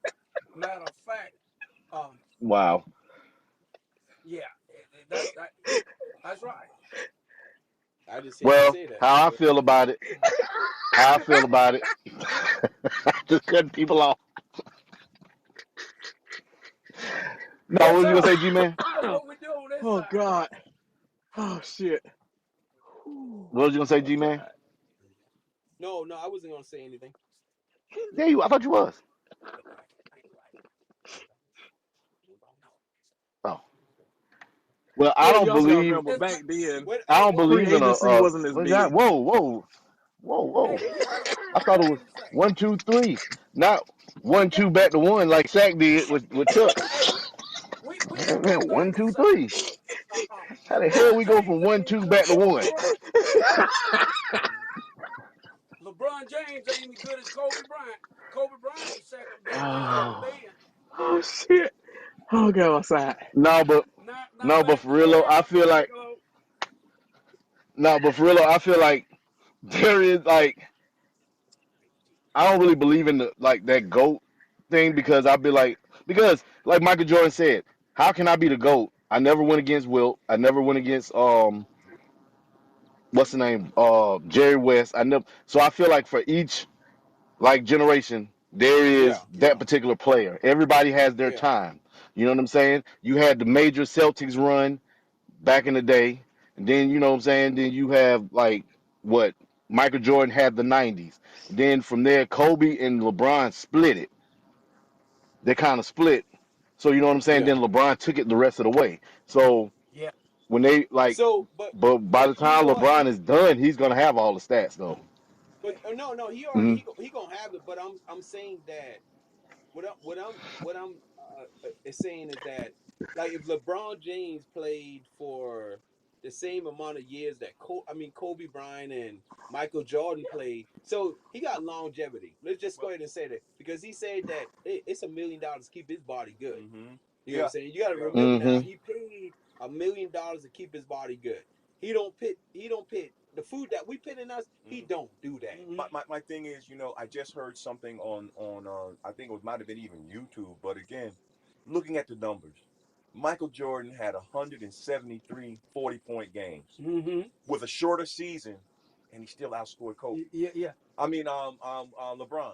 [SPEAKER 2] Wow.
[SPEAKER 1] Yeah, that's right.
[SPEAKER 4] I just
[SPEAKER 2] say that. How I feel about it. Just cutting people off. No, what was you gonna say, G-Man?
[SPEAKER 1] That's what we do on this
[SPEAKER 3] Oh
[SPEAKER 1] side.
[SPEAKER 3] God. Oh shit.
[SPEAKER 2] What was you gonna say, G-Man?
[SPEAKER 4] No, no, I wasn't gonna say anything.
[SPEAKER 2] Yeah, you. I thought you was. Oh, well, I
[SPEAKER 3] Well,
[SPEAKER 2] don't
[SPEAKER 3] you also got to
[SPEAKER 2] believe.
[SPEAKER 3] remember
[SPEAKER 1] It's
[SPEAKER 3] back then,
[SPEAKER 4] What?
[SPEAKER 2] I
[SPEAKER 4] Hey,
[SPEAKER 2] don't
[SPEAKER 4] what?
[SPEAKER 3] free
[SPEAKER 2] believe in a.
[SPEAKER 3] agency wasn't as
[SPEAKER 2] What that?
[SPEAKER 3] big.
[SPEAKER 2] Whoa, whoa, whoa, whoa.
[SPEAKER 1] hey,
[SPEAKER 2] I thought it
[SPEAKER 1] what
[SPEAKER 2] was
[SPEAKER 1] did he say?
[SPEAKER 2] 1, 2, 3, not
[SPEAKER 1] We
[SPEAKER 2] one,
[SPEAKER 1] got
[SPEAKER 2] two, back to one like Shaq did with Chuck.
[SPEAKER 1] hey, we
[SPEAKER 2] Man,
[SPEAKER 1] got one
[SPEAKER 2] man,
[SPEAKER 1] thing
[SPEAKER 2] one,
[SPEAKER 1] to
[SPEAKER 2] two,
[SPEAKER 1] say.
[SPEAKER 2] three. How the hell
[SPEAKER 1] LeBron
[SPEAKER 2] we go
[SPEAKER 1] James
[SPEAKER 2] from
[SPEAKER 1] ain't
[SPEAKER 2] one,
[SPEAKER 1] any
[SPEAKER 2] two,
[SPEAKER 1] good
[SPEAKER 2] back
[SPEAKER 1] as
[SPEAKER 2] to
[SPEAKER 1] Kobe
[SPEAKER 2] one?
[SPEAKER 1] Bryant.
[SPEAKER 5] Mhm.
[SPEAKER 1] LeBron James ain't any good as Kobe Bryant. Kobe Bryant was second best back
[SPEAKER 2] Oh,
[SPEAKER 1] then.
[SPEAKER 3] Oh shit! Oh, go outside.
[SPEAKER 2] no, but
[SPEAKER 1] Now
[SPEAKER 2] no, but
[SPEAKER 1] back
[SPEAKER 2] for
[SPEAKER 1] to
[SPEAKER 2] real,
[SPEAKER 1] your
[SPEAKER 2] though, I
[SPEAKER 1] era,
[SPEAKER 2] feel like
[SPEAKER 1] Bigelow.
[SPEAKER 2] no, but for real, though, I feel like there is like I don't really believe in the like that goat thing because I'd be like because like Michael Jordan said, how can I be the goat? I never went against Wilt. I never went against what's the name Jerry West. I never. So I feel like for each like generation, there
[SPEAKER 4] Yeah,
[SPEAKER 2] is
[SPEAKER 1] Yeah,
[SPEAKER 2] that particular player. Everybody has their
[SPEAKER 4] yeah,
[SPEAKER 2] time. You know what I'm saying? You had the major Celtics run back in the day, and then you know what I'm saying. Then you have like what Michael Jordan had the '90s. Then from there, Kobe and LeBron split it. They kind of split. So you know what I'm saying.
[SPEAKER 4] yeah.
[SPEAKER 2] Then LeBron took it the rest of the way. So
[SPEAKER 1] yeah.
[SPEAKER 2] when they like,
[SPEAKER 4] So,
[SPEAKER 2] but by
[SPEAKER 4] but
[SPEAKER 2] the
[SPEAKER 4] you
[SPEAKER 2] time
[SPEAKER 4] know what?
[SPEAKER 2] LeBron is done, he's gonna have all the stats though.
[SPEAKER 4] But no, no, he already
[SPEAKER 2] Hmm.
[SPEAKER 4] he gonna have it. But I'm saying that what I'm is saying is that like if LeBron James played for the same amount of years that Kobe Bryant and Michael Jordan played, so he got longevity. Let's just go
[SPEAKER 5] Well,
[SPEAKER 4] ahead and say that because he said that it's $1 million to keep his body good.
[SPEAKER 5] hmm
[SPEAKER 4] You know what I'm
[SPEAKER 5] yeah,
[SPEAKER 4] saying? You got to
[SPEAKER 5] yeah.
[SPEAKER 4] remember now
[SPEAKER 2] Hmm.
[SPEAKER 4] he paid $1 million to keep his body good. He don't pit the food that we put in us. He
[SPEAKER 5] hmm
[SPEAKER 4] don't do that.
[SPEAKER 1] Mm-hmm.
[SPEAKER 5] My thing is, I just heard something on I think it might have been even YouTube, but again, looking at the numbers, Michael Jordan had 173 40-point games
[SPEAKER 1] Mm-hmm.
[SPEAKER 5] with a shorter season, and he still outscored Kobe.
[SPEAKER 1] Yeah, yeah.
[SPEAKER 5] I mean, LeBron.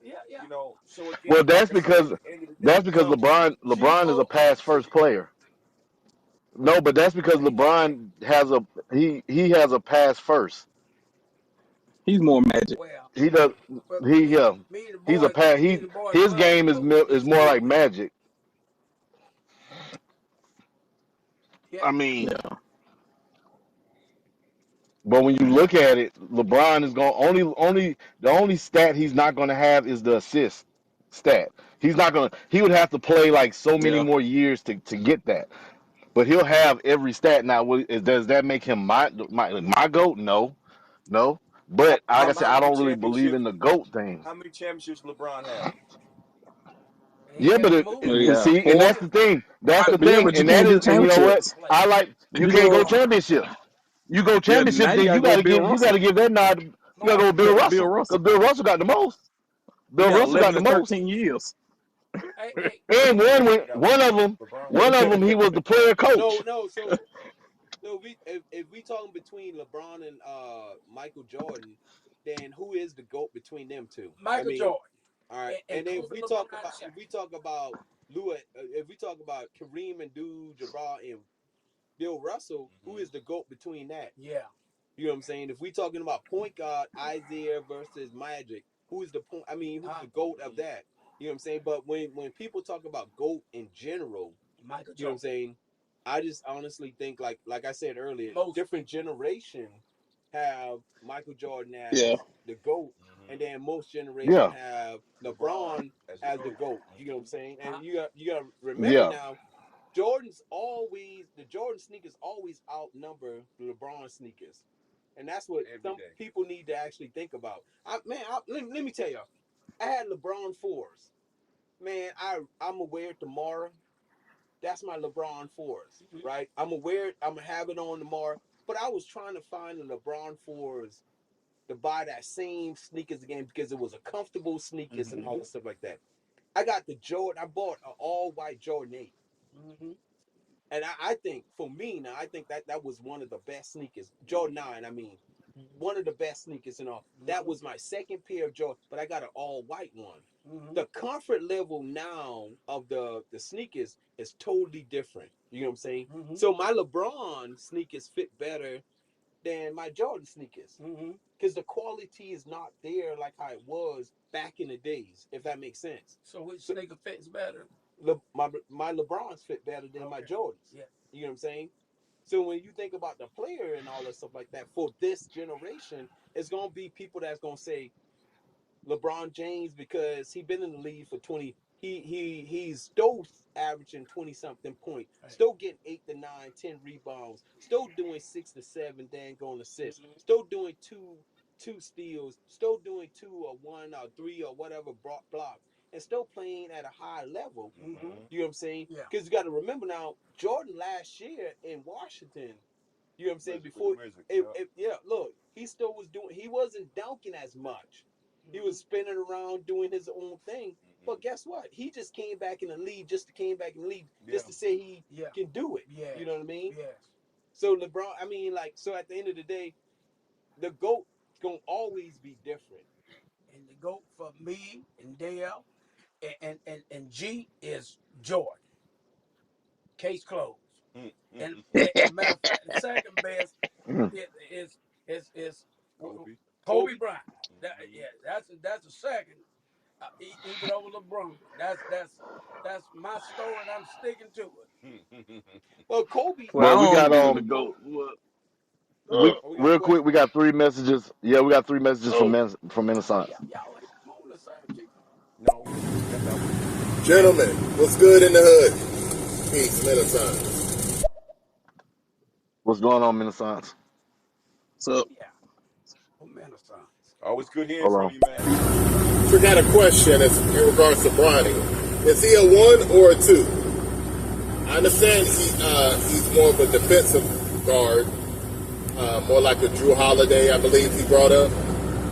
[SPEAKER 1] Yeah, yeah.
[SPEAKER 5] So
[SPEAKER 2] Well,
[SPEAKER 5] again, like I said, at the end of the day,
[SPEAKER 2] that's
[SPEAKER 5] it
[SPEAKER 2] because
[SPEAKER 5] becomes cheat
[SPEAKER 2] LeBron is a
[SPEAKER 5] code.
[SPEAKER 2] pass first player. No, but that's because
[SPEAKER 1] He got that.
[SPEAKER 2] LeBron has he has a pass first.
[SPEAKER 3] He's more magic.
[SPEAKER 1] Well,
[SPEAKER 2] He does
[SPEAKER 1] but
[SPEAKER 2] he yeah. He's a pass.
[SPEAKER 1] me and the boys
[SPEAKER 2] His
[SPEAKER 1] love
[SPEAKER 2] game
[SPEAKER 1] Kobe.
[SPEAKER 2] is
[SPEAKER 1] He's
[SPEAKER 2] more
[SPEAKER 1] good
[SPEAKER 2] like
[SPEAKER 1] with it.
[SPEAKER 2] Magic.
[SPEAKER 1] Yeah.
[SPEAKER 2] I mean,
[SPEAKER 3] Yeah.
[SPEAKER 2] but when you look at it, LeBron is going only the only stat he's not going to have is the assist stat. He's not going to. He would have to play like so many
[SPEAKER 3] Yeah.
[SPEAKER 2] more years to get that. But he'll have every stat. Now, does that make him my goat? No, no.
[SPEAKER 5] How,
[SPEAKER 2] But like I said,
[SPEAKER 5] how
[SPEAKER 2] I
[SPEAKER 5] many
[SPEAKER 2] don't really believe in
[SPEAKER 5] championships?
[SPEAKER 2] the goat thing.
[SPEAKER 5] How many championships LeBron have?
[SPEAKER 1] He
[SPEAKER 2] Yeah, but
[SPEAKER 1] held them all.
[SPEAKER 3] He
[SPEAKER 2] you
[SPEAKER 3] got
[SPEAKER 2] see, and
[SPEAKER 3] four.
[SPEAKER 2] that's the thing. That's the
[SPEAKER 3] But yeah,
[SPEAKER 2] thing,
[SPEAKER 3] but you
[SPEAKER 2] and
[SPEAKER 3] can't do
[SPEAKER 2] you know what?
[SPEAKER 3] championships.
[SPEAKER 2] I like you
[SPEAKER 3] You
[SPEAKER 2] can't go
[SPEAKER 3] go.
[SPEAKER 2] championships. You go
[SPEAKER 3] Yeah. Now
[SPEAKER 2] championships,
[SPEAKER 3] you
[SPEAKER 2] then
[SPEAKER 3] gotta go Bill
[SPEAKER 2] you got to
[SPEAKER 3] Russell.
[SPEAKER 2] give that nod. You got to go Bill
[SPEAKER 3] Bill
[SPEAKER 2] Russell because
[SPEAKER 3] Russell.
[SPEAKER 2] Bill Russell got the most.
[SPEAKER 3] He
[SPEAKER 2] Bill
[SPEAKER 3] got
[SPEAKER 2] Russell got
[SPEAKER 3] 11
[SPEAKER 2] the
[SPEAKER 3] and
[SPEAKER 2] most,
[SPEAKER 3] 13 years.
[SPEAKER 1] Hey,
[SPEAKER 2] and
[SPEAKER 5] Got more than LeBron.
[SPEAKER 2] one of them he was the player
[SPEAKER 4] No,
[SPEAKER 2] coach.
[SPEAKER 4] no. So if we talking between LeBron and Michael Jordan, then who is the GOAT between them two? I
[SPEAKER 1] Michael
[SPEAKER 4] mean,
[SPEAKER 1] Jordan
[SPEAKER 4] all right.
[SPEAKER 1] and
[SPEAKER 4] And
[SPEAKER 1] Kobe LeBron second.
[SPEAKER 4] if we talk about if we talk about Kareem and Jabbar and Bill Russell, who
[SPEAKER 5] hmm
[SPEAKER 4] is the GOAT between that?
[SPEAKER 1] Yeah.
[SPEAKER 4] You know what I'm saying? If we talking about point guard Isaiah versus Magic, who is the point? I mean, who's
[SPEAKER 1] Huh?
[SPEAKER 4] the GOAT of
[SPEAKER 5] hmm
[SPEAKER 4] that? You know what I'm saying? But when people talk about GOAT in general,
[SPEAKER 1] Michael
[SPEAKER 4] you know what I'm
[SPEAKER 1] Jordan.
[SPEAKER 4] saying? I just honestly think like I said earlier,
[SPEAKER 1] Most
[SPEAKER 4] different generation have Michael Jordan
[SPEAKER 3] Yeah.
[SPEAKER 4] as the GOAT,
[SPEAKER 5] hmm
[SPEAKER 4] and then most generation
[SPEAKER 2] Yeah,
[SPEAKER 4] have
[SPEAKER 5] LeBron
[SPEAKER 4] LeBron
[SPEAKER 5] as the
[SPEAKER 4] as the
[SPEAKER 5] GOAT.
[SPEAKER 4] GOAT. You know what I'm
[SPEAKER 5] Hmm
[SPEAKER 4] saying?
[SPEAKER 1] uh,
[SPEAKER 4] And you got to remember
[SPEAKER 2] yeah,
[SPEAKER 4] now, the Jordan sneakers always outnumber the LeBron sneakers. And that's what
[SPEAKER 5] Every
[SPEAKER 4] some
[SPEAKER 5] day.
[SPEAKER 4] people need to actually think about. Let me tell y'all, I had LeBron fours. Man, I'm gonna wear it tomorrow. That's my LeBron fours,
[SPEAKER 1] mhm,
[SPEAKER 4] right? I'm gonna wear it. I'm gonna have it on tomorrow. But I was trying to find the LeBron fours to buy that same sneakers again because it was a comfortable sneakers and
[SPEAKER 5] hmm
[SPEAKER 4] all
[SPEAKER 1] mhm,
[SPEAKER 4] the stuff like that. I got the Jordan. I bought an all white Jordan 8.
[SPEAKER 1] mhm,
[SPEAKER 4] And I think for me now, I think that was one of the best sneakers. Jordan 9, I mean, one of the best sneakers and all. That
[SPEAKER 1] mhm,
[SPEAKER 4] was my second pair of Jordan, but I got an all white one.
[SPEAKER 1] mhm,
[SPEAKER 4] The comfort level now of the sneakers is totally different. You know what I'm saying?
[SPEAKER 1] mhm.
[SPEAKER 4] So my LeBron sneakers fit better than my Jordan sneakers
[SPEAKER 1] Mm-hmm.
[SPEAKER 4] because the quality is not there like how it was back in the days, if that makes sense.
[SPEAKER 1] So which
[SPEAKER 4] So
[SPEAKER 1] sneaker fits better?
[SPEAKER 4] my LeBrons fit better than my
[SPEAKER 1] Okay.
[SPEAKER 4] Jordans.
[SPEAKER 1] Yeah.
[SPEAKER 4] You know what I'm saying? So when you think about the player and all that stuff like that for this generation, it's gonna be people that's gonna say LeBron James because he been in the league for 20. He's still averaging 20 something point,
[SPEAKER 1] Right.
[SPEAKER 4] still getting 8 to 9, 10 rebounds, still doing 6 to 7 dang on assists,
[SPEAKER 1] Mm-hmm.
[SPEAKER 4] still doing two steals, still doing 2 or 1 or 3 or whatever blocks, and still playing at a high level.
[SPEAKER 1] Mm-hmm.
[SPEAKER 4] You know what I'm saying?
[SPEAKER 1] Yeah.
[SPEAKER 4] Because you got to remember now, Jordan last year in Washington, you know what I'm saying?
[SPEAKER 5] With the
[SPEAKER 4] Before,
[SPEAKER 5] Wizards,
[SPEAKER 4] yeah, look, he still was doing. He wasn't dunking as much. He
[SPEAKER 1] Mm-hmm.
[SPEAKER 4] was spinning around doing his own thing. But guess what? He just came back in the league just to came back in the league
[SPEAKER 5] Yeah.
[SPEAKER 4] just to say he
[SPEAKER 1] Yeah.
[SPEAKER 4] can do it.
[SPEAKER 1] Yes.
[SPEAKER 4] You know what I mean?
[SPEAKER 1] Yes.
[SPEAKER 4] So LeBron, I mean, like, so at the end of the day, the GOAT is gonna always be different.
[SPEAKER 1] And the GOAT for me and Dale and G is Jordan. Case closed. And matter of fact, the second best is
[SPEAKER 5] Kobe.
[SPEAKER 1] Kobe
[SPEAKER 4] Kobe.
[SPEAKER 1] Bryant. That, yeah, that's the second, even over LeBron. That's my story, and I'm sticking to it.
[SPEAKER 4] Well, Kobe.
[SPEAKER 3] Well,
[SPEAKER 2] Well,
[SPEAKER 3] I
[SPEAKER 2] we
[SPEAKER 3] don't
[SPEAKER 2] got
[SPEAKER 3] agree with the GOAT. Well,
[SPEAKER 2] we
[SPEAKER 4] Oh, we got a
[SPEAKER 2] real quick.
[SPEAKER 4] question.
[SPEAKER 2] We got 3 messages. Yeah, we got 3 messages from
[SPEAKER 1] Oh,
[SPEAKER 2] Innocence.
[SPEAKER 1] y'all ain't on the same G.
[SPEAKER 4] No, that's our first.
[SPEAKER 6] Gentlemen, what's good in the hood? Peace, Renaissance.
[SPEAKER 2] What's going on, Innocence?
[SPEAKER 3] so
[SPEAKER 1] Yeah, oh man, sons.
[SPEAKER 5] Always good hearing
[SPEAKER 2] Hold
[SPEAKER 5] from
[SPEAKER 2] on.
[SPEAKER 5] you, man.
[SPEAKER 6] So I got a question in regards to Bronny. Is he a 1 or a 2? I understand he's more of a defensive guard, more like a Drew Holiday, I believe he brought up.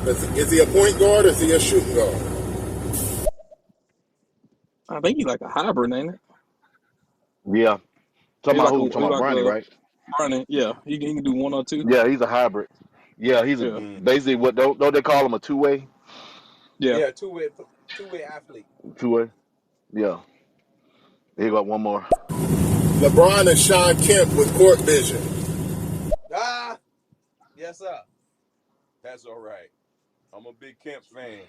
[SPEAKER 6] Is he a point guard or is he a shooting guard?
[SPEAKER 3] I think he's like a hybrid, ain't it?
[SPEAKER 2] Yeah, talking
[SPEAKER 3] He's
[SPEAKER 2] about
[SPEAKER 3] like
[SPEAKER 2] who? Talking
[SPEAKER 3] he's
[SPEAKER 2] about
[SPEAKER 3] like
[SPEAKER 2] Bronny,
[SPEAKER 3] a
[SPEAKER 2] right?
[SPEAKER 3] running. Yeah, he can do one or two.
[SPEAKER 2] Yeah, he's a hybrid. Yeah, he's a
[SPEAKER 3] Yeah,
[SPEAKER 5] Mm.
[SPEAKER 2] basically what don't they call him a two-way?
[SPEAKER 3] yeah.
[SPEAKER 4] Yeah, two way athlete.
[SPEAKER 2] Two-way. Yeah. He got one more.
[SPEAKER 6] LeBron and Sean Kemp with court vision.
[SPEAKER 4] Ah, yes sir.
[SPEAKER 5] That's all right. I'm a big Kemp fan.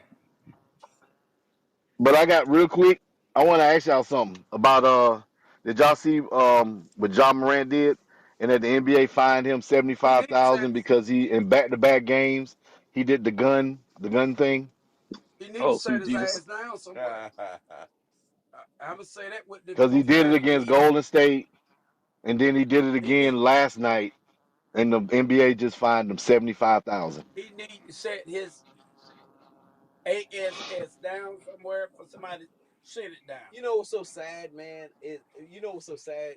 [SPEAKER 2] But I got real quick. I want to ask y'all something about did y'all see what John Morant did, and that the NBA fined him seventy
[SPEAKER 1] He
[SPEAKER 2] five
[SPEAKER 1] needs
[SPEAKER 2] thousand
[SPEAKER 1] that.
[SPEAKER 2] because he in back to back games he did the gun thing
[SPEAKER 1] He needs
[SPEAKER 3] Oh,
[SPEAKER 1] to set
[SPEAKER 3] sweet
[SPEAKER 1] his
[SPEAKER 3] Jesus.
[SPEAKER 1] ass down somewhere. I'm gonna say that with the
[SPEAKER 2] because he
[SPEAKER 1] most
[SPEAKER 2] did it
[SPEAKER 1] amount of
[SPEAKER 2] against
[SPEAKER 1] peace.
[SPEAKER 2] Golden State, and then he did it
[SPEAKER 1] He need
[SPEAKER 2] again last night, and the NBA just fined him 75,000.
[SPEAKER 1] he need to set his ass down somewhere for somebody to sit it down.
[SPEAKER 4] You know what's so sad, man? You know what's so sad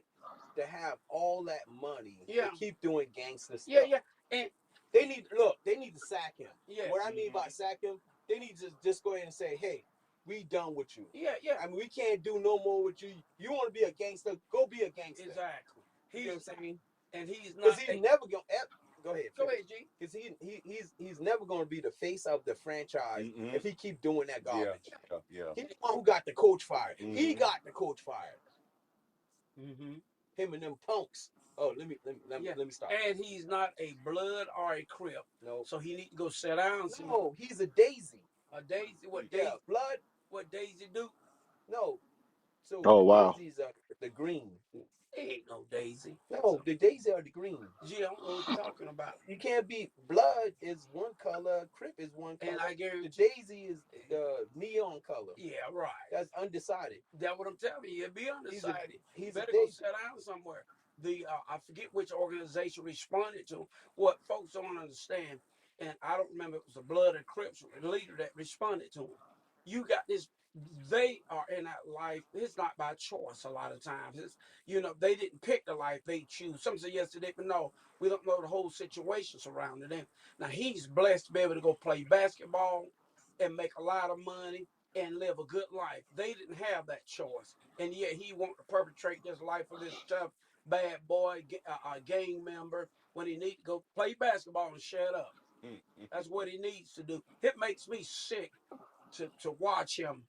[SPEAKER 4] to have all that money
[SPEAKER 1] Yeah,
[SPEAKER 4] and keep doing gangster
[SPEAKER 1] yeah,
[SPEAKER 4] stuff.
[SPEAKER 1] yeah, and
[SPEAKER 4] They need look. They need to sack him.
[SPEAKER 1] yes,
[SPEAKER 4] What I mean by sack him, they need to just go ahead and say, "Hey, we done with you.
[SPEAKER 1] yeah, yeah,
[SPEAKER 4] I mean, we can't do no more with you. You want to be a gangster? Go be a gangster."
[SPEAKER 1] exactly.
[SPEAKER 4] You know
[SPEAKER 1] He's
[SPEAKER 4] what I'm saying?
[SPEAKER 1] and he's
[SPEAKER 4] Because
[SPEAKER 1] not
[SPEAKER 4] he's
[SPEAKER 1] a.
[SPEAKER 4] never gonna. Go ahead,
[SPEAKER 1] Go
[SPEAKER 4] finish.
[SPEAKER 1] ahead, G.
[SPEAKER 4] Because he's never gonna be the face of the franchise if he keep doing that
[SPEAKER 5] Yeah,
[SPEAKER 4] garbage.
[SPEAKER 5] yeah, yeah.
[SPEAKER 4] He the one who got the coach fired. He
[SPEAKER 5] Mhm.
[SPEAKER 4] got the coach fired.
[SPEAKER 1] Mm-hmm.
[SPEAKER 4] Him and them punks. Oh,
[SPEAKER 1] Yeah,
[SPEAKER 4] let me stop.
[SPEAKER 1] and he's not a blood or a crip,
[SPEAKER 4] No,
[SPEAKER 1] so he need to go sit down somewhere.
[SPEAKER 4] no, he's a daisy.
[SPEAKER 1] A Daisy, what
[SPEAKER 4] Yeah,
[SPEAKER 1] Daisy?
[SPEAKER 4] blood.
[SPEAKER 1] What Daisy do?
[SPEAKER 4] No, so
[SPEAKER 2] Oh
[SPEAKER 4] the
[SPEAKER 2] wow.
[SPEAKER 4] daisies are the green.
[SPEAKER 1] He ain't no Daisy.
[SPEAKER 4] No, the daisy are the green.
[SPEAKER 1] Gee, I don't know what you're talking about.
[SPEAKER 4] You can't be blood is one color, crip is one color.
[SPEAKER 1] And I
[SPEAKER 4] The
[SPEAKER 1] guarantee,
[SPEAKER 4] daisy is the neon color.
[SPEAKER 1] yeah, right.
[SPEAKER 4] That's undecided.
[SPEAKER 1] That's what I'm telling you. Be
[SPEAKER 4] He's a
[SPEAKER 1] undecided. You
[SPEAKER 4] he's a
[SPEAKER 1] better go
[SPEAKER 4] daisy.
[SPEAKER 1] sit down somewhere. The I forget which organization responded to what folks don't understand, and I don't remember if it was a Blood and Crips leader that responded to him. You got this. They are in that life. It's not by choice. A lot of times, it's they didn't pick the life they choose. Some say yes, they did, but no, we don't know the whole situation surrounding them. Now he's blessed to be able to go play basketball and make a lot of money and live a good life. They didn't have that choice, and yet he wanted to perpetrate this life of this tough bad boy, gang member, when he need to go play basketball and shut up. That's what he needs to do. It makes me sick to watch him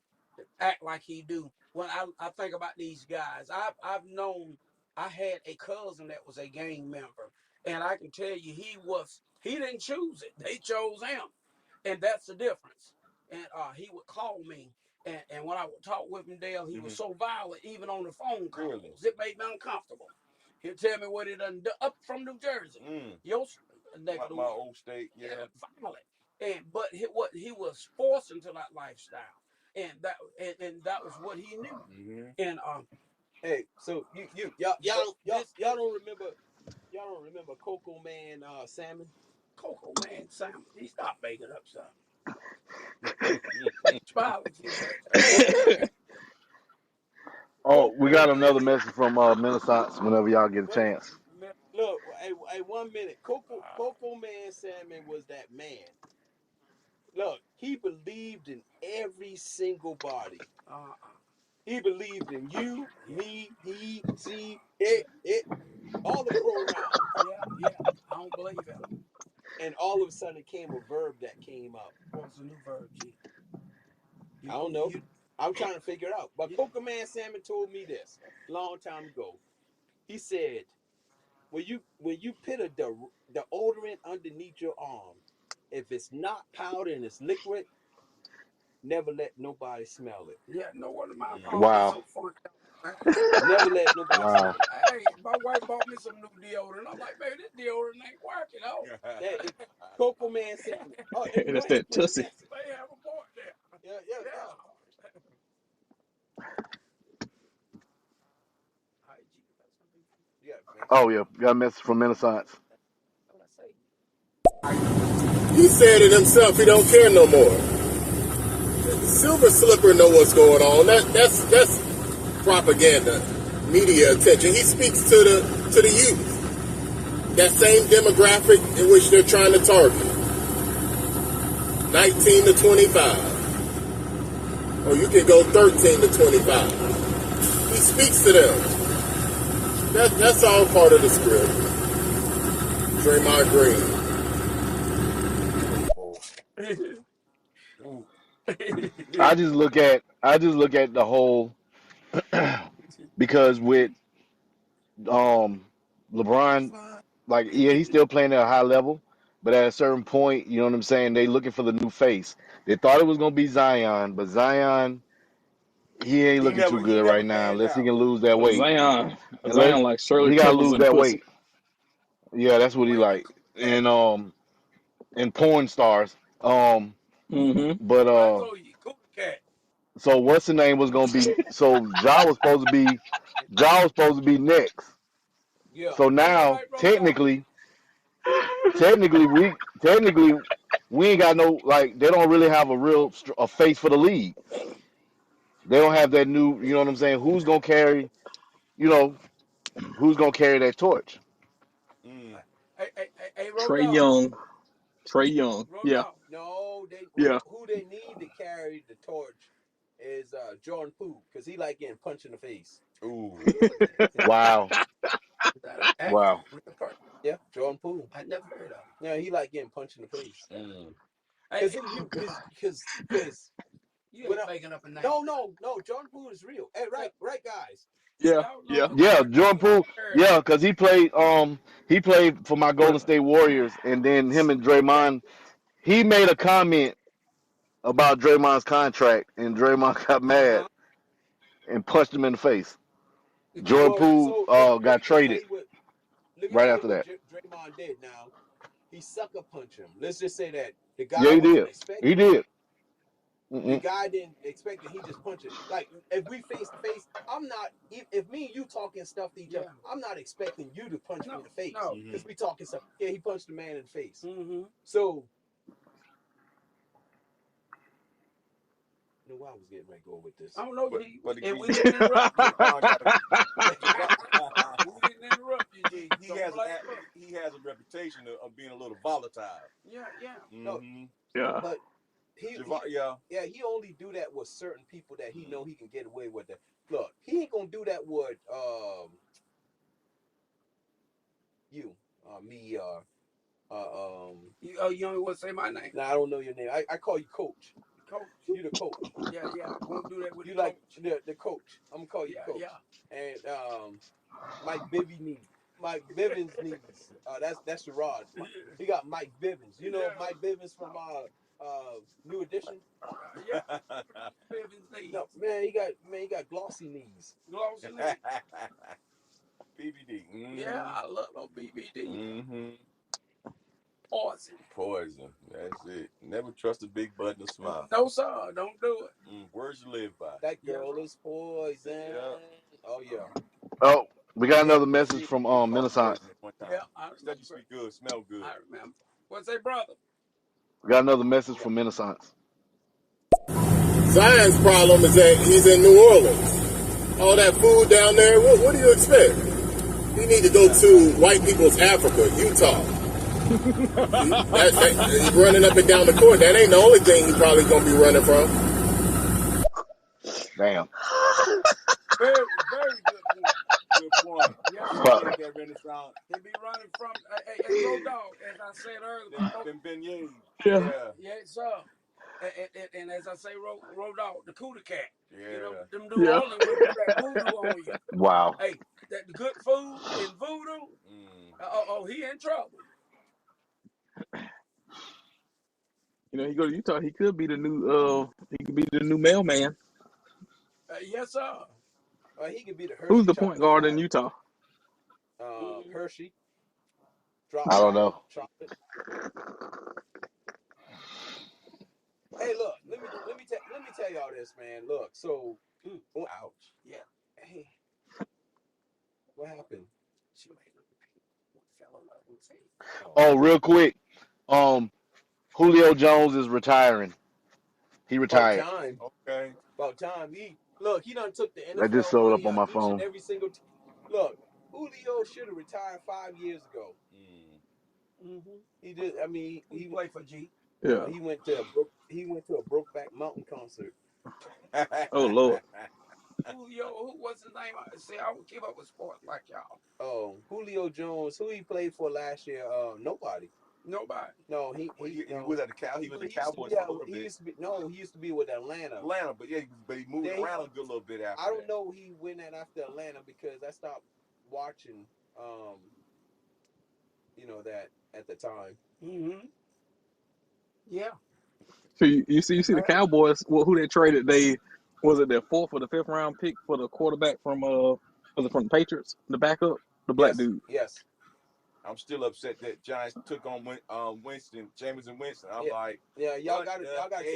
[SPEAKER 1] act like he do. When I think about these guys, I've known. I had a cousin that was a gang member, And I can tell you, he didn't choose it. They chose him, and that's the difference. And he would call me, and when I would talk with him, Dale, he was so violent, even on the phone calls.
[SPEAKER 5] Really?
[SPEAKER 1] It made me uncomfortable. He'd tell me what he done up from New Jersey, your neck of the
[SPEAKER 5] My
[SPEAKER 1] woods.
[SPEAKER 5] old state, yeah.
[SPEAKER 1] Violent. But what he was forced into that lifestyle, and that was what he knew. And
[SPEAKER 4] Hey, so y'all don't remember Coco Man Salmon?
[SPEAKER 1] Coco Man Simon, he stopped making up stuff. Smile if you heard.
[SPEAKER 2] Oh, we got another message from Minnesota whenever y'all get a chance.
[SPEAKER 4] Look, hey, 1 minute. Coco Man Salmon was that man. Look, he believed in every single body. He believed in you, me, he, she, it, all the pronouns.
[SPEAKER 1] Yeah. I don't believe him.
[SPEAKER 4] And all of a sudden, it came a verb that came up.
[SPEAKER 1] What was the new verb, G?
[SPEAKER 4] I don't know. I'm trying to figure it out. But Coco Man Salmon told me this a long time ago. He said, when you put a deodorant underneath your arm, if it's not powder and it's liquid, never let nobody smell it.
[SPEAKER 1] Yeah, no one of my
[SPEAKER 2] Wow.
[SPEAKER 4] Never let nobody smell it.
[SPEAKER 1] Hey, my wife bought me some new deodorant. I'm like, baby, this deodorant ain't working out.
[SPEAKER 4] Coco Man Salmon. Oh,
[SPEAKER 3] That's that Tussie.
[SPEAKER 1] They have a point there.
[SPEAKER 4] Yeah.
[SPEAKER 2] Oh yeah, got a message from Minnesota.
[SPEAKER 6] He said it himself. He don't care no more. Silver Slipper know what's going on. That's propaganda, media attention. He speaks to the youth. That same demographic in which they're trying to target. 19 to 25. Or you can go 13 to 25. He speaks to them. That's all part of the script. Draymond Green.
[SPEAKER 2] I just look at the whole because with LeBron, like yeah, he's still playing at a high level, but at a certain point, you know what I'm saying, they looking for the new face. They thought it was gonna be Zion, but Zion he ain't looking too good right now unless he can lose that weight.
[SPEAKER 3] Zion
[SPEAKER 2] Unless
[SPEAKER 3] like Shirley
[SPEAKER 2] he gotta
[SPEAKER 3] Temple
[SPEAKER 2] lose
[SPEAKER 3] and
[SPEAKER 2] that
[SPEAKER 3] pussy.
[SPEAKER 2] weight. Yeah, that's what he like. And porn stars. But so what's the name was gonna be? So Ja was supposed to be next. So now technically we ain't got no like they don't really have a face for the league. They don't have that new. You know what I'm saying? Who's gonna carry? You know who's gonna carry that torch?
[SPEAKER 1] Hey,
[SPEAKER 3] Trae Young. Yeah.
[SPEAKER 4] No,
[SPEAKER 3] Yeah.
[SPEAKER 4] who they need to carry the torch is Jordan Poole, because he like getting punched in the face.
[SPEAKER 5] Ooh.
[SPEAKER 2] Wow. Wow.
[SPEAKER 4] Yeah, Jordan Poole.
[SPEAKER 1] I never heard of him.
[SPEAKER 4] Yeah, he like getting punched in the face. Because
[SPEAKER 1] you ain't making up a name.
[SPEAKER 4] No, Jordan Poole is real. Hey, right, guys.
[SPEAKER 2] Yeah, Jordan Poole. Yeah, because he played for my Golden State Warriors, and then him and Draymond. He made a comment about Draymond's contract, and Draymond got mad and punched him in the face. Jordan Poole got traded right after that.
[SPEAKER 4] Draymond did now. He sucker punched him. Let's just say that the guy
[SPEAKER 2] Yeah, he
[SPEAKER 4] wasn't
[SPEAKER 2] did.
[SPEAKER 4] expecting.
[SPEAKER 2] He did.
[SPEAKER 4] The guy didn't expect it. He just punched it. Like if we face to face, I'm not. If me and you talking stuff to each other, I'm not expecting you to punch me in the face. Because we talking stuff. Yeah, he punched the man in the face. So. I know why I was getting ready to go with this.
[SPEAKER 1] I don't know, and we didn't interrupt you. We didn't interrupt you, G.
[SPEAKER 5] He has a reputation of being a little volatile.
[SPEAKER 1] Yeah.
[SPEAKER 4] No, but he only do that with certain people that he know he can get away with it. Look, he ain't gonna do that with you, me,
[SPEAKER 1] you only want to say my name.
[SPEAKER 4] No, I don't know your name. I call you Coach.
[SPEAKER 1] Coach.
[SPEAKER 4] You the coach.
[SPEAKER 1] Yeah. Won't do that with
[SPEAKER 4] you
[SPEAKER 1] the
[SPEAKER 4] like
[SPEAKER 1] coach.
[SPEAKER 4] the coach. I'm gonna call you Coach.
[SPEAKER 1] Yeah.
[SPEAKER 4] And Mike Bibby me. Mike Bivens' knees. That's Sherrod. He got Mike Bivens. You know
[SPEAKER 1] Yeah.
[SPEAKER 4] Mike Bivens from New Edition.
[SPEAKER 1] Yeah. Bivens knees.
[SPEAKER 4] No man, he got glossy knees.
[SPEAKER 1] Glossy knees.
[SPEAKER 5] BBD.
[SPEAKER 1] Yeah, I love no BBD.
[SPEAKER 5] Mm-hmm.
[SPEAKER 1] Poison.
[SPEAKER 5] Poison. That's it. Never trust a big button to smile.
[SPEAKER 1] No, sir. Don't do it.
[SPEAKER 5] Words you live by.
[SPEAKER 4] That girl is poison.
[SPEAKER 5] Yeah.
[SPEAKER 4] Oh yeah.
[SPEAKER 2] Oh, we got another
[SPEAKER 5] Yeah,
[SPEAKER 2] message
[SPEAKER 5] she
[SPEAKER 2] from
[SPEAKER 5] called
[SPEAKER 2] Minnesota.
[SPEAKER 5] poison at one time.
[SPEAKER 1] Yeah, I
[SPEAKER 5] Said you speak good, smell good.
[SPEAKER 1] I remember. What's that, brother?
[SPEAKER 2] We got another message from Minnesota.
[SPEAKER 6] Zion's problem is that he's in New Orleans. All that food down there, what do you expect? He need to go to white people's Africa, Utah. He's running up and down the court. That ain't the only thing he's probably going to be running from.
[SPEAKER 2] Damn.
[SPEAKER 1] Very, very
[SPEAKER 5] Good point.
[SPEAKER 1] Yes,
[SPEAKER 2] Fuck.
[SPEAKER 1] sir.
[SPEAKER 5] That Renaissance.
[SPEAKER 1] They be running from Road Dog, as I said earlier.
[SPEAKER 5] Them beignets.
[SPEAKER 3] Yeah.
[SPEAKER 1] Yes, sir. And as I say, Road Dog, the Cooter Cat.
[SPEAKER 5] Yeah.
[SPEAKER 1] You know, them New Orleans will do that voodoo on you.
[SPEAKER 2] Wow.
[SPEAKER 1] Hey, that good food and voodoo. He in trouble.
[SPEAKER 3] You know, he go to Utah. He could be the new. He could be the new mailman.
[SPEAKER 1] Yes, sir.
[SPEAKER 4] He could be the Hershey.
[SPEAKER 3] Who's the point guard in Utah?
[SPEAKER 4] Hershey.
[SPEAKER 2] I don't know.
[SPEAKER 4] Chocolate. Hey, look. Let me tell y'all this, man. Look. So, ouch.
[SPEAKER 1] Yeah.
[SPEAKER 4] Hey, what happened?
[SPEAKER 2] Oh, real quick. Julio Jones is retiring. He retired.
[SPEAKER 4] About time.
[SPEAKER 5] Okay.
[SPEAKER 4] About time. He done took the NFL.
[SPEAKER 2] I just showed up
[SPEAKER 4] money
[SPEAKER 2] on my
[SPEAKER 4] out each
[SPEAKER 2] phone.
[SPEAKER 4] and every single look, Julio should have retired 5 years ago. He did. I mean, he
[SPEAKER 1] played for G.
[SPEAKER 3] Yeah.
[SPEAKER 4] He went to a Brokeback Mountain concert.
[SPEAKER 3] Oh Lord.
[SPEAKER 1] Julio, who was his name? See, I don't keep up with sports like y'all.
[SPEAKER 4] Oh, Julio Jones. Who he played for last year? Nobody. No, he
[SPEAKER 5] was at the Cow. He was the Cowboys for a little bit.
[SPEAKER 4] He used to be with Atlanta.
[SPEAKER 5] But he moved around a good little bit after.
[SPEAKER 4] I don't know he went in after Atlanta because I stopped watching. That at the time.
[SPEAKER 1] Yeah.
[SPEAKER 3] So you see the Cowboys. Well, who they traded? Was it their 4th or the 5th round pick for the quarterback from was it from the Patriots? The backup, the black dude.
[SPEAKER 4] Yes.
[SPEAKER 5] I'm still upset that Giants took on Winston, Jameis and Winston. I'm like,
[SPEAKER 4] yeah, y'all got to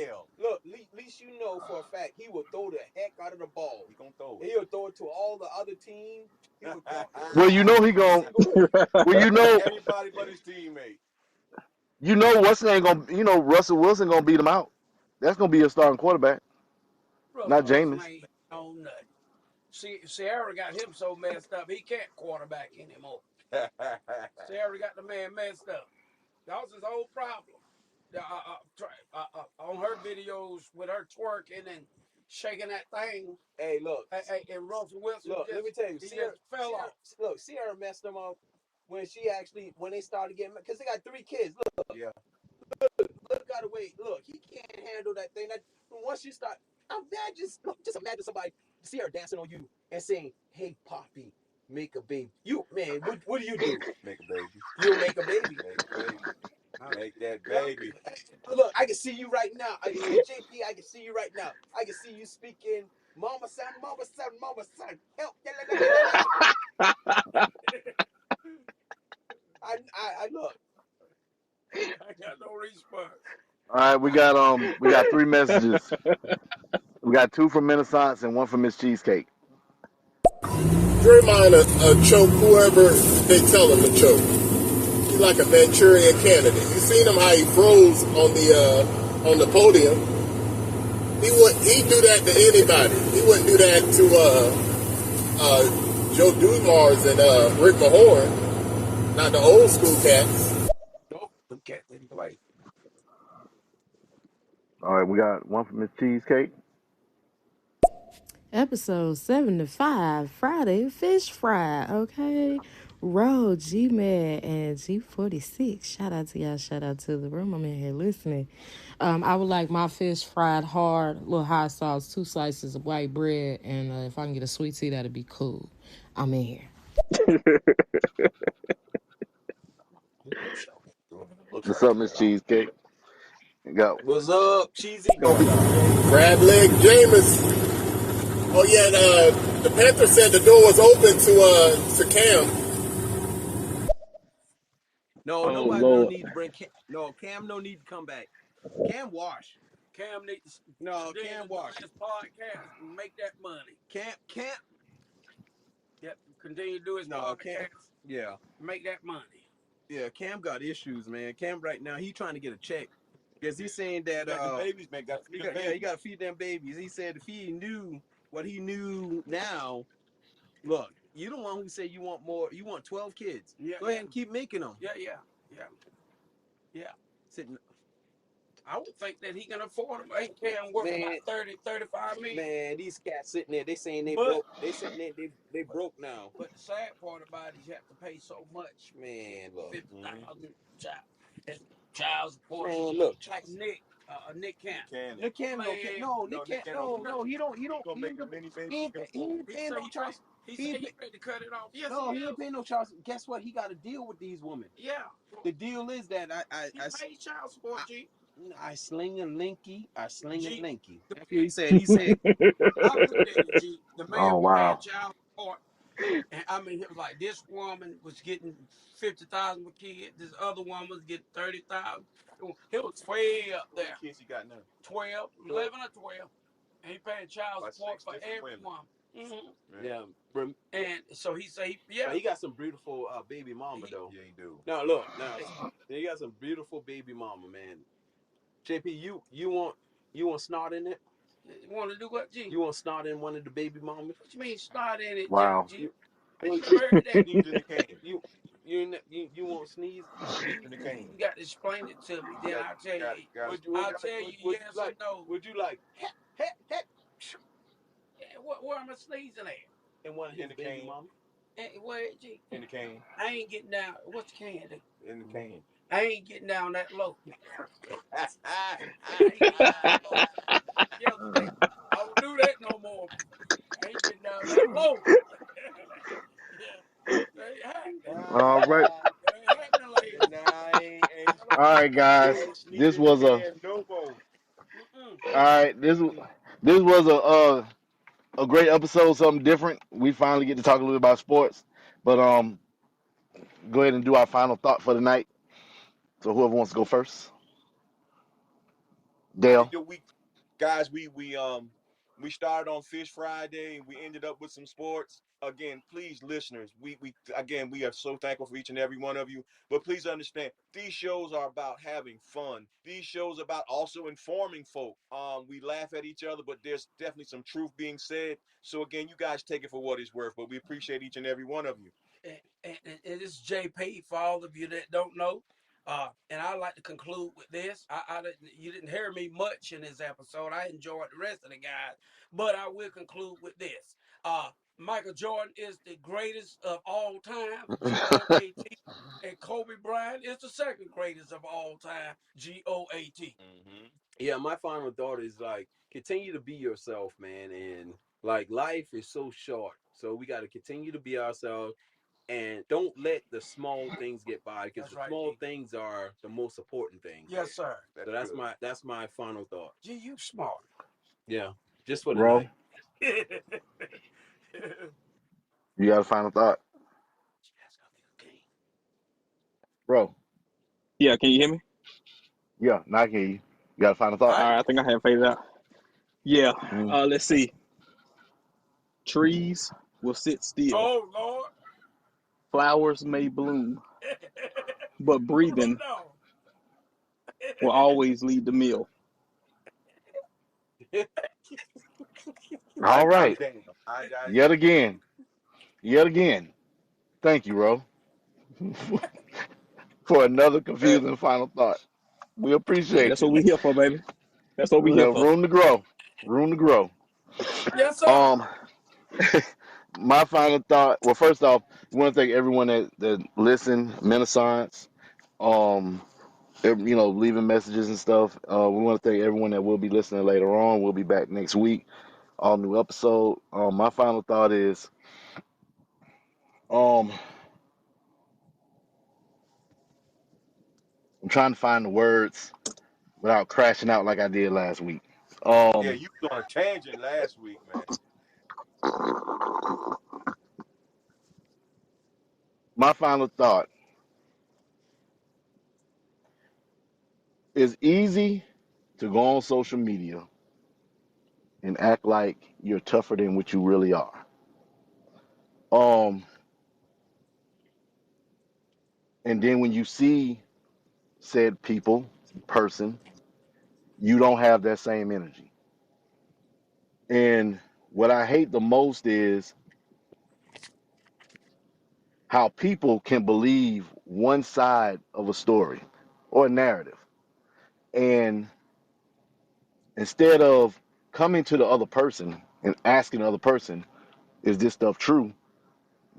[SPEAKER 5] hell.
[SPEAKER 4] Look. At least you know for a fact he will throw the heck out of the ball.
[SPEAKER 5] He gonna throw it.
[SPEAKER 4] He'll throw it to all the other teams.
[SPEAKER 2] Well, you know he going. Well, you know
[SPEAKER 5] everybody but his teammate.
[SPEAKER 2] You know what's ain't gonna. You know Russell Wilson gonna beat him out. That's gonna be a starting quarterback. Not Jameis.
[SPEAKER 1] Sierra got him so messed up he can't quarterback anymore. Sierra got the man messed up. That was his whole problem. On her videos with her twerking and shaking that thing.
[SPEAKER 4] Hey, look.
[SPEAKER 1] And Russell Wilson.
[SPEAKER 4] Look, let me tell you,
[SPEAKER 1] Sierra fell off.
[SPEAKER 4] Look, Sierra messed him up when they started getting, because they got 3 kids. Look.
[SPEAKER 5] Yeah.
[SPEAKER 4] Look out of way. Look, he can't handle that thing. Once you start, just imagine somebody, Sierra dancing on you and saying, "Hey, Poppy, make a baby." You, man, what do you do?
[SPEAKER 5] Make a baby.
[SPEAKER 4] You'll make a baby.
[SPEAKER 5] Make that baby.
[SPEAKER 4] Look, I can see you right now. JP, I can see you right now. I can see you speaking, "Mama son, mama son, mama son, help." I look.
[SPEAKER 1] I got no response.
[SPEAKER 2] All right, we got 3 messages. We got 2 from Minnesota and 1 from Miss Cheesecake.
[SPEAKER 6] Draymond a choke whoever they tell him to choke. He's like a Manchurian candidate. You seen him how he froze on the podium. He'd do that to anybody. He wouldn't do that to Joe Dumars and Rick Mahorn, not the old school cats.
[SPEAKER 1] Nope, the cat didn't play.
[SPEAKER 2] All right, we got 1 from Miss Cheesecake.
[SPEAKER 7] Episode 75, Friday Fish Fry, okay? Roll, G-Man, and G46. Shout out to y'all. Shout out to the room. I'm in here listening. I would like my fish fried hard, a little hot sauce, 2 slices of white bread, and if I can get a sweet tea, that'd be cool. I'm in here.
[SPEAKER 5] Look
[SPEAKER 2] What's
[SPEAKER 5] like
[SPEAKER 2] up, Miss Cheesecake? Go.
[SPEAKER 4] What's up, Cheesy?
[SPEAKER 3] Go ahead.
[SPEAKER 6] Crab leg Jameis. Oh yeah, the Panthers said the door was open to Cam.
[SPEAKER 4] No,
[SPEAKER 3] Oh
[SPEAKER 4] nobody don't
[SPEAKER 3] Lord.
[SPEAKER 4] need to bring Cam. No, Cam no need to come back. Cam wash.
[SPEAKER 1] Cam needs to
[SPEAKER 4] No,
[SPEAKER 1] stay
[SPEAKER 4] Cam
[SPEAKER 1] and do
[SPEAKER 4] wash.
[SPEAKER 1] his podcast and make that money.
[SPEAKER 4] Cam.
[SPEAKER 1] Yep, continue to do his
[SPEAKER 4] No, Cam.
[SPEAKER 1] podcast,
[SPEAKER 4] Yeah,
[SPEAKER 1] make that money.
[SPEAKER 4] yeah. Cam got issues, man. Cam right now he trying to get a check because he's saying that
[SPEAKER 5] got the babies, man. Got to feed them
[SPEAKER 4] he
[SPEAKER 5] babies.
[SPEAKER 4] got to feed them babies. He said if he knew what he knew now, look, you the one who said you want more. You want 12 kids.
[SPEAKER 1] Yeah,
[SPEAKER 4] Go ahead and keep making them.
[SPEAKER 1] Yeah.
[SPEAKER 4] Sitting,
[SPEAKER 1] I would think that he can afford them. Ain't Cam worth
[SPEAKER 4] Man.
[SPEAKER 1] about 30, 35 million?
[SPEAKER 4] man, these cats sitting there. They saying they
[SPEAKER 1] But-
[SPEAKER 4] broke. They sitting there. They broke now.
[SPEAKER 1] But the sad part about it is you have to pay so much.
[SPEAKER 4] Man, look.
[SPEAKER 1] $50,000 child support.
[SPEAKER 4] Man, look.
[SPEAKER 1] Like Nick Camp.
[SPEAKER 4] Nick Cam, no, Nick Cam, no, he don't.
[SPEAKER 5] Gonna make as many babies
[SPEAKER 4] He
[SPEAKER 5] as
[SPEAKER 4] ain't
[SPEAKER 5] he can afford.
[SPEAKER 4] paying no child.
[SPEAKER 1] He said he's ready to cut it off. Yes,
[SPEAKER 4] No, he
[SPEAKER 1] is.
[SPEAKER 4] ain't paying no child. Guess what? He got to deal with these women.
[SPEAKER 1] Yeah.
[SPEAKER 4] The deal is that
[SPEAKER 1] He paid child support, G.
[SPEAKER 4] I sling a linky. I sling a
[SPEAKER 1] G.
[SPEAKER 4] linky. That's what he said. He said.
[SPEAKER 1] I looked at it, G. The man
[SPEAKER 2] Oh,
[SPEAKER 1] was
[SPEAKER 2] wow.
[SPEAKER 1] paying child support. And I mean, it was like this woman was getting 50,000 for kids. This other woman was getting 30,000. It was way up
[SPEAKER 5] How
[SPEAKER 1] there.
[SPEAKER 5] many kids you got now?
[SPEAKER 1] 12, 11 or 12. And he paying child
[SPEAKER 5] Like
[SPEAKER 1] support
[SPEAKER 5] 6
[SPEAKER 1] for
[SPEAKER 5] different
[SPEAKER 1] every
[SPEAKER 5] women.
[SPEAKER 1] woman. Mm-hmm.
[SPEAKER 4] Yeah,
[SPEAKER 1] And so he said,
[SPEAKER 4] but he got some beautiful baby mama though.
[SPEAKER 5] Yeah, you do.
[SPEAKER 4] No, look, now he got some beautiful baby mama, man. JP, you want snot in it?
[SPEAKER 1] You want to do what, G?
[SPEAKER 4] You want snot in one of the baby mamas?
[SPEAKER 1] What you mean start in it,
[SPEAKER 2] Wow.
[SPEAKER 1] G? I ain't heard that.
[SPEAKER 5] Sneeze in the can.
[SPEAKER 4] You won't sneeze?
[SPEAKER 5] Sneeze in the can.
[SPEAKER 1] You got to explain it to me. Then I'll tell you. I'll tell you
[SPEAKER 4] would
[SPEAKER 1] yes
[SPEAKER 4] you like,
[SPEAKER 1] or no.
[SPEAKER 4] Would you like heck
[SPEAKER 1] Yeah, where am I sneezing at?
[SPEAKER 4] in one of his
[SPEAKER 5] In the
[SPEAKER 4] baby
[SPEAKER 5] can.
[SPEAKER 4] mama?
[SPEAKER 1] Where, G?
[SPEAKER 5] In the can.
[SPEAKER 1] I ain't getting down. What's the can?
[SPEAKER 5] In the can.
[SPEAKER 1] I ain't getting down that low. I don't do that no more. I ain't getting down that low.
[SPEAKER 2] All right.
[SPEAKER 1] That ain't happening, ladies.
[SPEAKER 5] Nah, ain't
[SPEAKER 2] All right, guys. This was a.
[SPEAKER 5] no more.
[SPEAKER 2] All right. This was a great episode. Something different. We finally get to talk a little bit about sports. But go ahead and do our final thought for the night. So whoever wants to go first. Dale.
[SPEAKER 5] Guys, we started on Fish Friday and we ended up with some sports. Again, please, listeners, we are so thankful for each and every one of you. But please understand, these shows are about having fun. These shows are about also informing folk. We laugh at each other, but there's definitely some truth being said. So again, you guys take it for what it's worth. But we appreciate each and every one of you.
[SPEAKER 1] And this is JP for all of you that don't know. And I'd like to conclude with this. You didn't hear me much in this episode. I enjoyed the rest of the guys, but I will conclude with this. Michael Jordan is the greatest of all time, GOAT, and Kobe Bryant is the second greatest of all time, GOAT.
[SPEAKER 4] Yeah, my final thought is like continue to be yourself, man, and like life is so short, so we got to continue to be ourselves. And don't let the small things get by because
[SPEAKER 1] That's
[SPEAKER 4] the
[SPEAKER 1] right,
[SPEAKER 4] small
[SPEAKER 1] G.
[SPEAKER 4] things are the most important things.
[SPEAKER 1] Yes, sir.
[SPEAKER 4] So that's my final thought.
[SPEAKER 1] Gee, you smart.
[SPEAKER 4] Yeah, just for the
[SPEAKER 2] Ro,
[SPEAKER 4] night.
[SPEAKER 2] you got a final thought? Bro.
[SPEAKER 3] Yeah, can you hear me?
[SPEAKER 2] Yeah, now I can hear you. You got a final thought?
[SPEAKER 3] All right, I think I have faded out. Yeah.
[SPEAKER 2] Mm.
[SPEAKER 3] Let's see. Trees will sit still.
[SPEAKER 1] Oh, Lord.
[SPEAKER 3] Flowers may bloom, but breathing
[SPEAKER 1] Oh, no.
[SPEAKER 3] will always lead the meal.
[SPEAKER 2] All right.
[SPEAKER 5] I
[SPEAKER 2] Yet again. Thank you, Ro, for another confusing final thought. We appreciate
[SPEAKER 3] That's
[SPEAKER 2] you.
[SPEAKER 3] what we here for, baby. That's what we here for.
[SPEAKER 2] Room to grow. Room to grow.
[SPEAKER 1] Yes, sir.
[SPEAKER 2] My final thought. Well, first off, we want to thank everyone that listened, Renaissance, leaving messages and stuff. We want to thank everyone that will be listening later on. We'll be back next week, all new episode. My final thought is Um, I'm trying to find the words without crashing out like I did last week.
[SPEAKER 5] Yeah,
[SPEAKER 2] Um,
[SPEAKER 5] you was on a tangent last week, man.
[SPEAKER 2] my final thought is easy to go on social media and act like you're tougher than what you really are. Um, and then when you see said people, person, you don't have that same energy. And what I hate the most is how people can believe one side of a story or a narrative. And instead of coming to the other person and asking the other person, is this stuff true?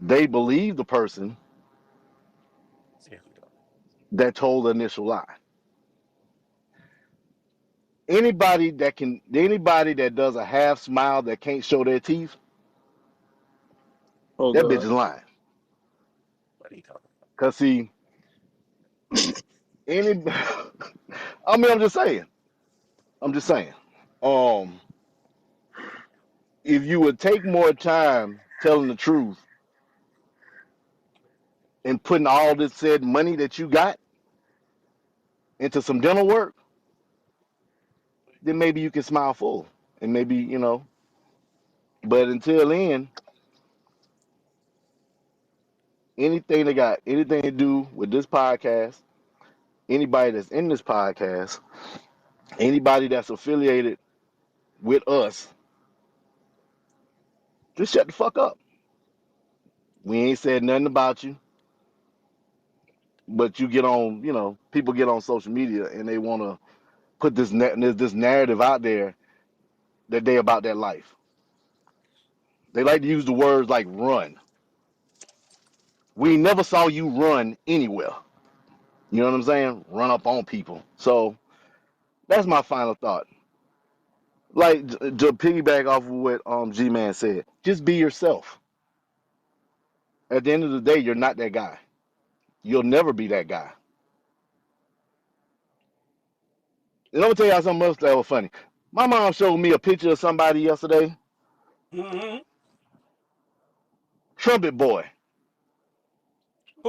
[SPEAKER 2] They believe the person that told the initial lie. Anybody that does a half smile that can't show their teeth,
[SPEAKER 3] Oh
[SPEAKER 2] that bitch
[SPEAKER 3] God.
[SPEAKER 2] is lying.
[SPEAKER 4] What are you talking
[SPEAKER 2] Cause see, any I mean I'm just saying. I'm just saying. Um, if you would take more time telling the truth and putting all this said money that you got into some dental work, then maybe you can smile full. And maybe, but until then, anything that got anything to do with this podcast, anybody that's in this podcast, anybody that's affiliated with us, just shut the fuck up. We ain't said nothing about you, but you get on, people get on social media and they want to put this narrative out there that they about their life. They like to use the words like run. We never saw you run anywhere. You know what I'm saying? Run up on people. So that's my final thought. Like to piggyback off of what G-Man said, just be yourself. At the end of the day, you're not that guy. You'll never be that guy. And I'm gonna tell y'all something else that was funny. My mom showed me a picture of somebody yesterday.
[SPEAKER 1] about? Mm-hmm.
[SPEAKER 2] Trumpet boy.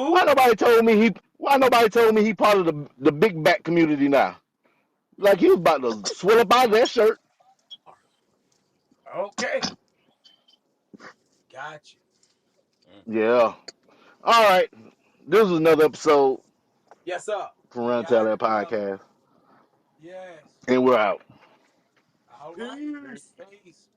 [SPEAKER 2] Why
[SPEAKER 1] Who?
[SPEAKER 2] nobody told me he? Why nobody told me he part of the big back community now? Like he was about to swell up out of that shirt.
[SPEAKER 1] Okay. Gotcha.
[SPEAKER 2] Yeah. All right. This was another episode
[SPEAKER 1] Yes, sir.
[SPEAKER 2] from Run
[SPEAKER 1] Y'all
[SPEAKER 2] Tell
[SPEAKER 1] have a
[SPEAKER 2] That
[SPEAKER 1] good one.
[SPEAKER 2] Podcast,
[SPEAKER 1] Yes.
[SPEAKER 2] and we're out.
[SPEAKER 1] All right.
[SPEAKER 5] Peace.
[SPEAKER 1] Peace.